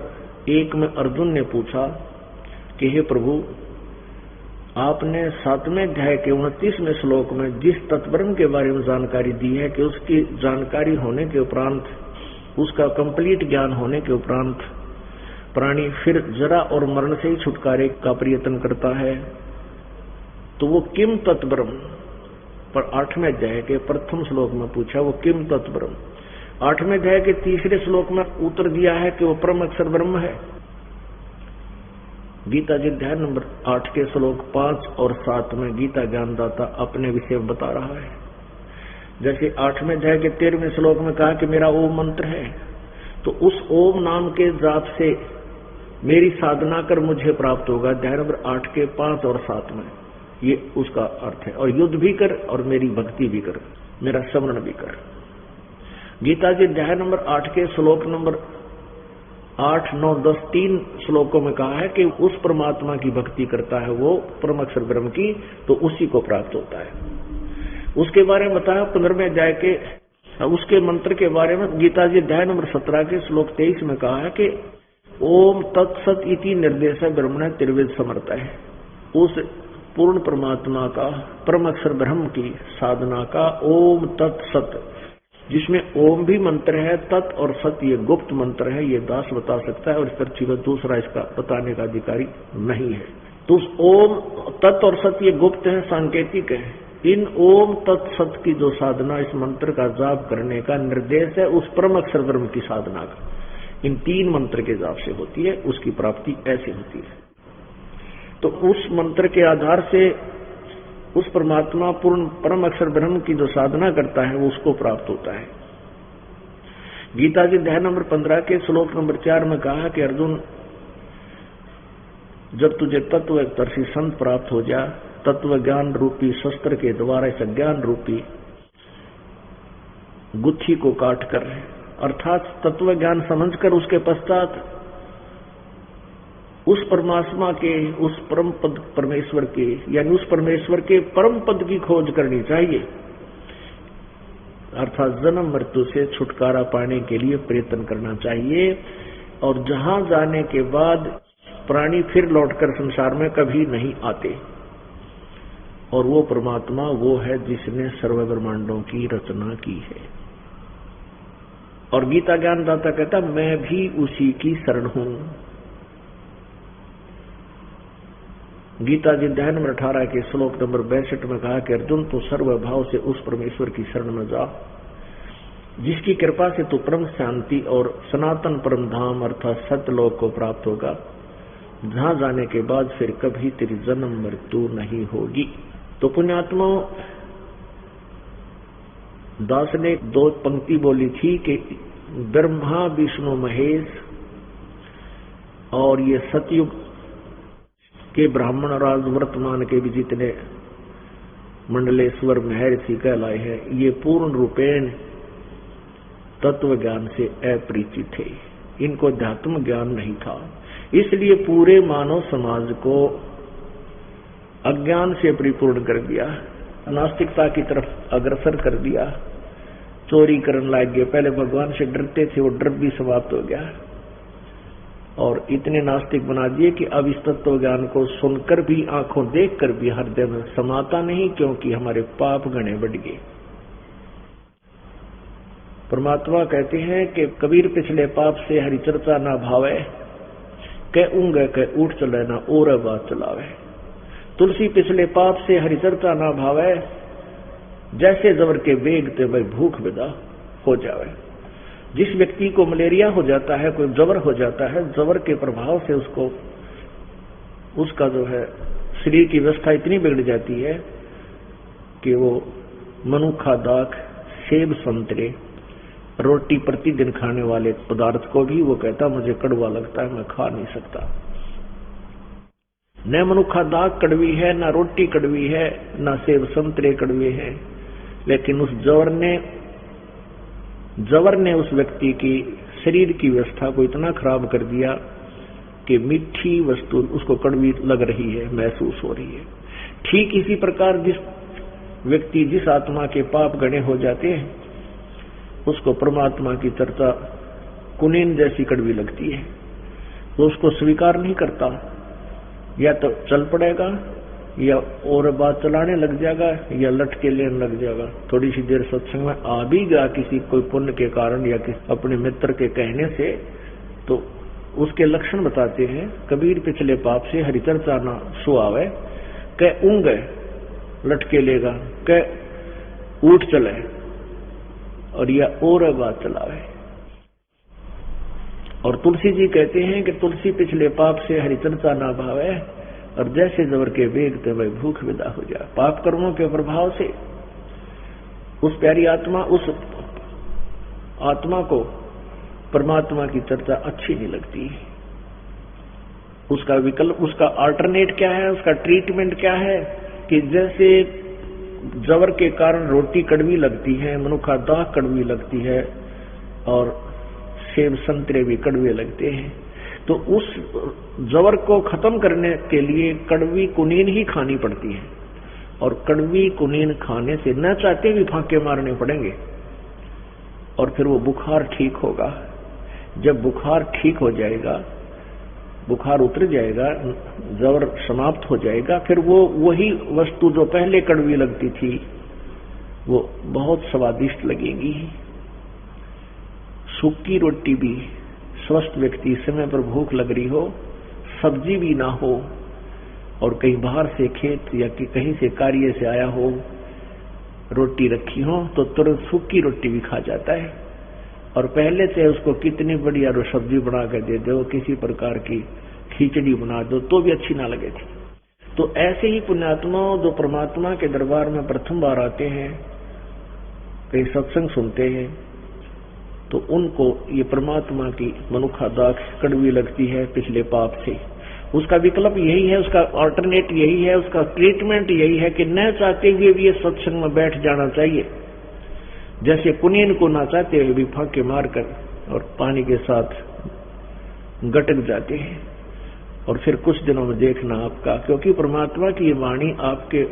1 में अर्जुन ने पूछा कि हे प्रभु, आपने 7वें अध्याय के 29वें श्लोक में जिस तत्ब्रह्म के बारे में जानकारी दी है कि उसकी जानकारी होने के उपरांत, उसका कंप्लीट ज्ञान होने के उपरांत प्राणी फिर जरा और मरण से ही छुटकारे का प्रयत्न करता है, तो वो किम तत्ब्रह्म पर 8वें अध्याय के प्रथम श्लोक में पूछा, वो किम तत्ब्रह्म। 8वें अध्याय के 3रे श्लोक में उत्तर दिया है कि वो परम अक्षर ब्रह्म है। गीता जी अध्याय नंबर 8 के श्लोक 5 और 7 में गीता ज्ञानदाता अपने विषय में बता रहा है। जैसे 8वें अध्याय के 13वें श्लोक में कहा कि मेरा ओम मंत्र है, तो उस ओम नाम के जाप से मेरी साधना कर मुझे प्राप्त होगा। अध्याय नंबर 8 के 5 और 7 में ये उसका अर्थ है। और युद्ध भी कर और मेरी भक्ति भी कर, मेरा स्मरण भी कर। गीता जी अध्याय नंबर 8 के श्लोक नंबर 8, 9, 10 3 श्लोकों में कहा है कि उस परमात्मा की भक्ति करता है वो परम अक्षर ब्रह्म की, तो उसी को प्राप्त होता है। उसके बारे में बताया 15वें अध्याय के उसके मंत्र के बारे में गीता जी अध्याय नंबर 17 के श्लोक 23 में कहा है कि ओम तत्सत इति निर्देश ब्रह्मण त्रिवेद समर्थ है। उस पूर्ण परमात्मा का परम अक्षर ब्रह्म की साधना का ओम तत्सत, जिसमें ओम भी मंत्र है, तत् और सत ये गुप्त मंत्र है, ये दास बता सकता है और इस पृथ्वी पर दूसरा इसका बताने का अधिकारी नहीं है। तो उस ओम तत् और सत ये गुप्त है, सांकेतिक है। इन ओम तत् सत की जो साधना, इस मंत्र का जाप करने का निर्देश है उस परम अक्षर ब्रह्म की साधना का। इन 3 मंत्र के जाप से होती है, उसकी प्राप्ति ऐसे होती है। तो उस मंत्र के आधार से उस परमात्मा पूर्ण परम अक्षर ब्रह्म की जो साधना करता है वो उसको प्राप्त होता है। गीता जी अध्याय नंबर 15 के श्लोक नंबर 4 में कहा कि अर्जुन, जब तुझे तत्वदर्शी संत प्राप्त हो जा, तत्व ज्ञान रूपी शस्त्र के द्वारा इस ज्ञान रूपी गुत्थी को काट कर, अर्थात तत्व ज्ञान समझकर उसके पश्चात उस परमात्मा के, उस परम पद परमेश्वर के, यानी उस परमेश्वर के परम पद की खोज करनी चाहिए। अर्थात जन्म मृत्यु से छुटकारा पाने के लिए प्रयत्न करना चाहिए। और जहां जाने के बाद प्राणी फिर लौटकर संसार में कभी नहीं आते। और वो परमात्मा वो है जिसने सर्व ब्रह्मांडों की रचना की है। और गीता ज्ञानदाता कहता मैं भी उसी की शरण हूं। गीता जी अध्याय नंबर 18 के श्लोक नंबर 62 में कहा कि अर्जुन तो सर्वभाव से उस परमेश्वर की शरण में जा, जिसकी कृपा से तू परम शांति और सनातन परम धाम अर्थात सत्यलोक को प्राप्त होगा, जहां जाने के बाद फिर कभी तेरी जन्म मृत्यु नहीं होगी। तो पुण्यात्माओं, दास ने 2 पंक्ति बोली थी कि ब्रह्मा विष्णु महेश और ये सतयुग के ब्राह्मण राज वर्तमान के भी जितने मंडलेश्वर महर्षि कहलाए हैं, ये पूर्ण रूपेण तत्व ज्ञान से अपरिचित थे। इनको अध्यात्म ज्ञान नहीं था, इसलिए पूरे मानव समाज को अज्ञान से परिपूर्ण कर दिया, नास्तिकता की तरफ अग्रसर कर दिया, चोरी करने लग गए। पहले भगवान से डरते थे, वो डर भी समाप्त हो गया और इतने नास्तिक बना दिए कि अब इस तत्व ज्ञान को सुनकर भी, आंखों देखकर भी हृदय में समाता नहीं, क्योंकि हमारे पाप घने बढ़ गए। परमात्मा कहते हैं कि कबीर पिछले पाप से हरि चर्चा ना भावे, कह ऊँग कह उठ चले ना और बात चलावे। तुलसी पिछले पाप से हरि चर्चा ना भावे, जैसे जबर के वेग ते वह भूख विदा हो जावे। जिस व्यक्ति को मलेरिया हो जाता है, कोई जबर हो जाता है, जबर के प्रभाव से उसको उसका जो है शरीर की व्यवस्था इतनी बिगड़ जाती है कि वो मनुखा दाख, सेब संतरे, रोटी प्रतिदिन खाने वाले पदार्थ को भी वो कहता मुझे कड़वा लगता है, मैं खा नहीं सकता। न मनुखा दाग कड़वी है, न रोटी कड़वी है, न सेब संतरे कड़वे हैं, लेकिन उस जवर ने उस व्यक्ति की शरीर की व्यवस्था को इतना खराब कर दिया कि मीठी वस्तु उसको कड़वी लग रही है, महसूस हो रही है। ठीक इसी प्रकार जिस व्यक्ति, जिस आत्मा के पाप गणे हो जाते हैं, उसको परमात्मा की चर्चा कुनीन जैसी कड़वी लगती है, तो उसको स्वीकार नहीं करता, या तो चल पड़ेगा या और बात चलाने लग जाएगा या लटके लेने लग जाएगा। थोड़ी सी देर सत्संग में आ भी गया किसी कोई पुण्य के कारण या किसी अपने मित्र के कहने से, तो उसके लक्षण बताते हैं। कबीर पिछले पाप से हरि चर्चा ना सुआवे, कह ऊँग लटके लेगा, कह उठ चले और या और बात चलावे। और तुलसी जी कहते हैं कि तुलसी पिछले पाप से हरि चर्चा ना भावे, और जैसे जबर के वेग ते वह भूख विदा हो जाए। पाप कर्मों के प्रभाव से उस प्यारी आत्मा, उस आत्मा को परमात्मा की चर्चा अच्छी नहीं लगती। उसका विकल्प, उसका अल्टरनेट क्या है, उसका ट्रीटमेंट क्या है? कि जैसे जवर के कारण रोटी कड़वी लगती है, मनुखा दाख कड़वी लगती है और सेब संतरे भी कड़वे लगते हैं, तो उस जवर को खत्म करने के लिए कड़वी कुनीन ही खानी पड़ती है। और कड़वी कुनीन खाने से न चाहते भी फांके मारने पड़ेंगे और फिर वो बुखार ठीक होगा। जब बुखार ठीक हो जाएगा, बुखार उतर जाएगा, जवर समाप्त हो जाएगा, फिर वो वही वस्तु जो पहले कड़वी लगती थी वो बहुत स्वादिष्ट लगेगी। सूखी रोटी भी, स्वस्थ व्यक्ति समय पर भूख लग रही हो, सब्जी भी ना हो और कहीं बाहर से खेत या कि कहीं से कार्य से आया हो, रोटी रखी हो तो तुरंत सूखी रोटी भी खा जाता है। और पहले से उसको कितनी बढ़िया सब्जी बना कर दे दो, किसी प्रकार की खिचड़ी बना दो तो भी अच्छी ना लगे थी। तो ऐसे ही पुण्यात्मा जो परमात्मा के दरबार में प्रथम बार आते हैं, कहीं सत्संग सुनते हैं, तो उनको ये परमात्मा की मनुखा दाख कड़वी लगती है पिछले पाप से। उसका विकल्प यही है, उसका अल्टरनेट यही है, उसका ट्रीटमेंट यही है कि न चाहते हुए भी ये सत्संग में बैठ जाना चाहिए। जैसे कुनीन को ना चाहते हुए भी फांके मारकर और पानी के साथ गटक जाते हैं। और फिर कुछ दिनों में देखना आपका, क्योंकि परमात्मा की ये वाणी आपके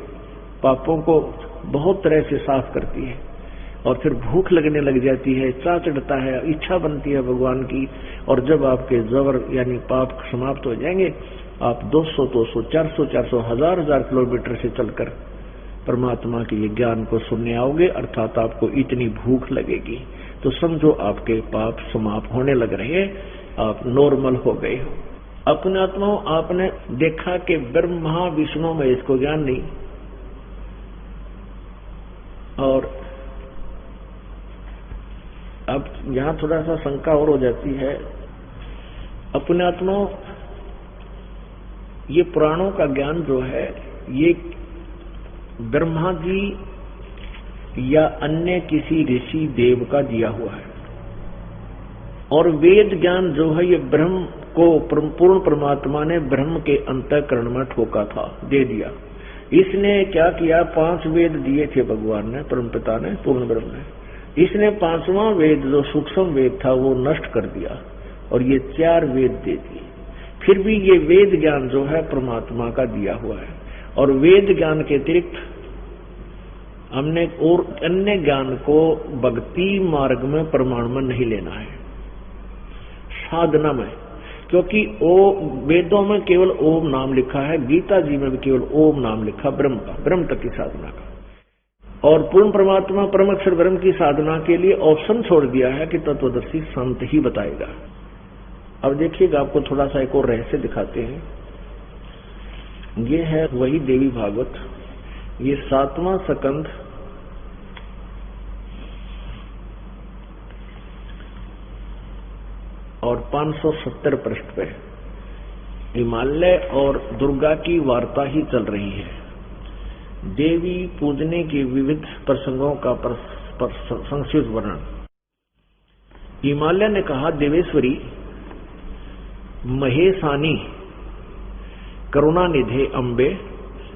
पापों को बहुत तरह से साफ करती है और फिर भूख लगने लग जाती है, चाह चढ़ता है, इच्छा बनती है भगवान की। और जब आपके जबर यानी पाप समाप्त हो जाएंगे, आप 200, 400, हजार किलोमीटर से चलकर परमात्मा के ये ज्ञान को सुनने आओगे, अर्थात आपको इतनी भूख लगेगी तो समझो आपके पाप समाप्त होने लग रहे हैं, आप नॉर्मल हो गए हो। अपने आत्माओं, आपने देखा कि ब्रह्मा विष्णु में इसको ज्ञान नहीं, और अब यहां थोड़ा सा शंका और हो जाती है। अपने आत्माओं, ये पुराणों का ज्ञान जो है ये ब्रह्मा जी या अन्य किसी ऋषि देव का दिया हुआ है, और वेद ज्ञान जो है ये ब्रह्म को पूर्ण परमात्मा ने ब्रह्म के अंतःकरण में ठोका था, दे दिया। इसने क्या किया, 5 वेद दिए थे भगवान ने, परमपिता ने, पूर्ण ब्रह्म ने। इसने 5वां वेद जो सूक्ष्म वेद था वो नष्ट कर दिया और ये 4 वेद दे दिए। फिर भी ये वेद ज्ञान जो है परमात्मा का दिया हुआ है, और वेद ज्ञान के अतिरिक्त हमने और अन्य ज्ञान को भक्ति मार्ग में प्रमाण में नहीं लेना है, साधना में। क्योंकि वेदों में केवल ओम नाम लिखा है, गीता जी में भी केवल ओम नाम लिखा ब्रह्म का, ब्रह्म तक की साधना का। और पूर्ण परमात्मा परम अक्षर ब्रह्म की साधना के लिए ऑप्शन छोड़ दिया है कि तत्वदर्शी संत ही बताएगा। अब देखिएगा, आपको थोड़ा सा एक और रहस्य दिखाते हैं। ये है वही देवी भागवत, ये 7वां स्कंध और 570 पृष्ठ पे हिमालय और दुर्गा की वार्ता ही चल रही है। देवी पूजने के विविध प्रसंगों का संक्षिप्त वर्णन। हिमालय ने कहा, देवेश्वरी महेशानी करुणा निधे अम्बे,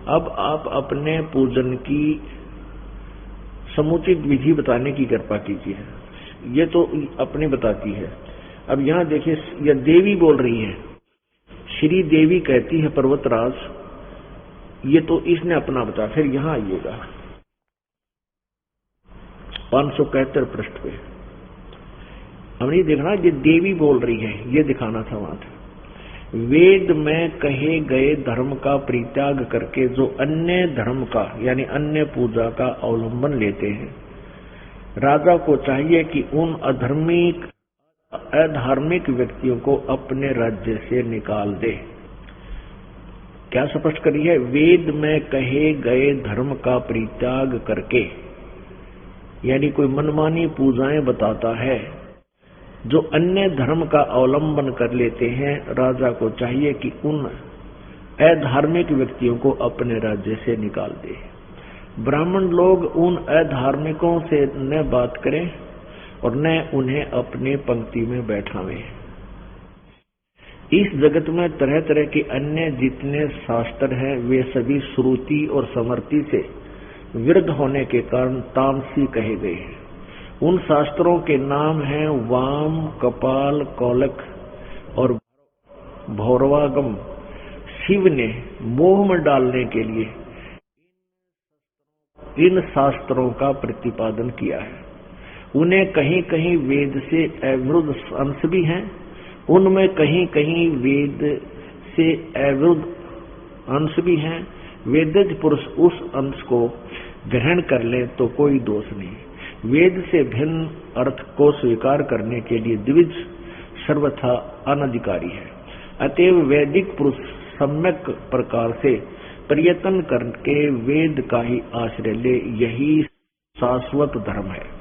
अब आप अपने पूजन की समुचित विधि बताने की कृपा कीजिए। ये तो अपने बताती है। अब यहां देखिए, यह देवी बोल रही है, श्री देवी कहती है पर्वतराज, ये तो इसने अपना बता। फिर यहां आइएगा 571 पृष्ठ पे, हमने ये देखना, ये देवी बोल रही है, ये दिखाना था वहां। वेद में कहे गए धर्म का परित्याग करके जो अन्य धर्म का यानी अन्य पूजा का अवलंबन लेते हैं, राजा को चाहिए कि उन अधार्मिक व्यक्तियों को अपने राज्य से निकाल दे। क्या स्पष्ट करी है, वेद में कहे गए धर्म का परित्याग करके, यानी कोई मनमानी पूजाएं बताता है, जो अन्य धर्म का अवलंबन कर लेते हैं, राजा को चाहिए कि उन अधार्मिक व्यक्तियों को अपने राज्य से निकाल दे। ब्राह्मण लोग उन अधार्मिकों से न बात करें और न उन्हें अपने पंक्ति में बैठावें। इस जगत में तरह तरह के अन्य जितने शास्त्र हैं वे सभी श्रुति और समृति से विरुद्ध होने के कारण तामसी कहे गए हैं। उन शास्त्रों के नाम हैं वाम, कपाल, कौलक और भौरवागम। शिव ने मोह में डालने के लिए इन शास्त्रों का प्रतिपादन किया है। उन्हें कहीं कहीं वेद से अविरुद्ध अंश भी हैं, उनमें कहीं कहीं वेद से अविरुद्ध अंश भी हैं। वेदज पुरुष उस अंश को ग्रहण कर ले तो कोई दोष नहीं। वेद से भिन्न अर्थ को स्वीकार करने के लिए द्विज सर्वथा अनधिकारी है। अतएव वैदिक पुरुष सम्यक प्रकार से प्रयत्न करके वेद का ही आश्रय ले, यही शाश्वत धर्म है।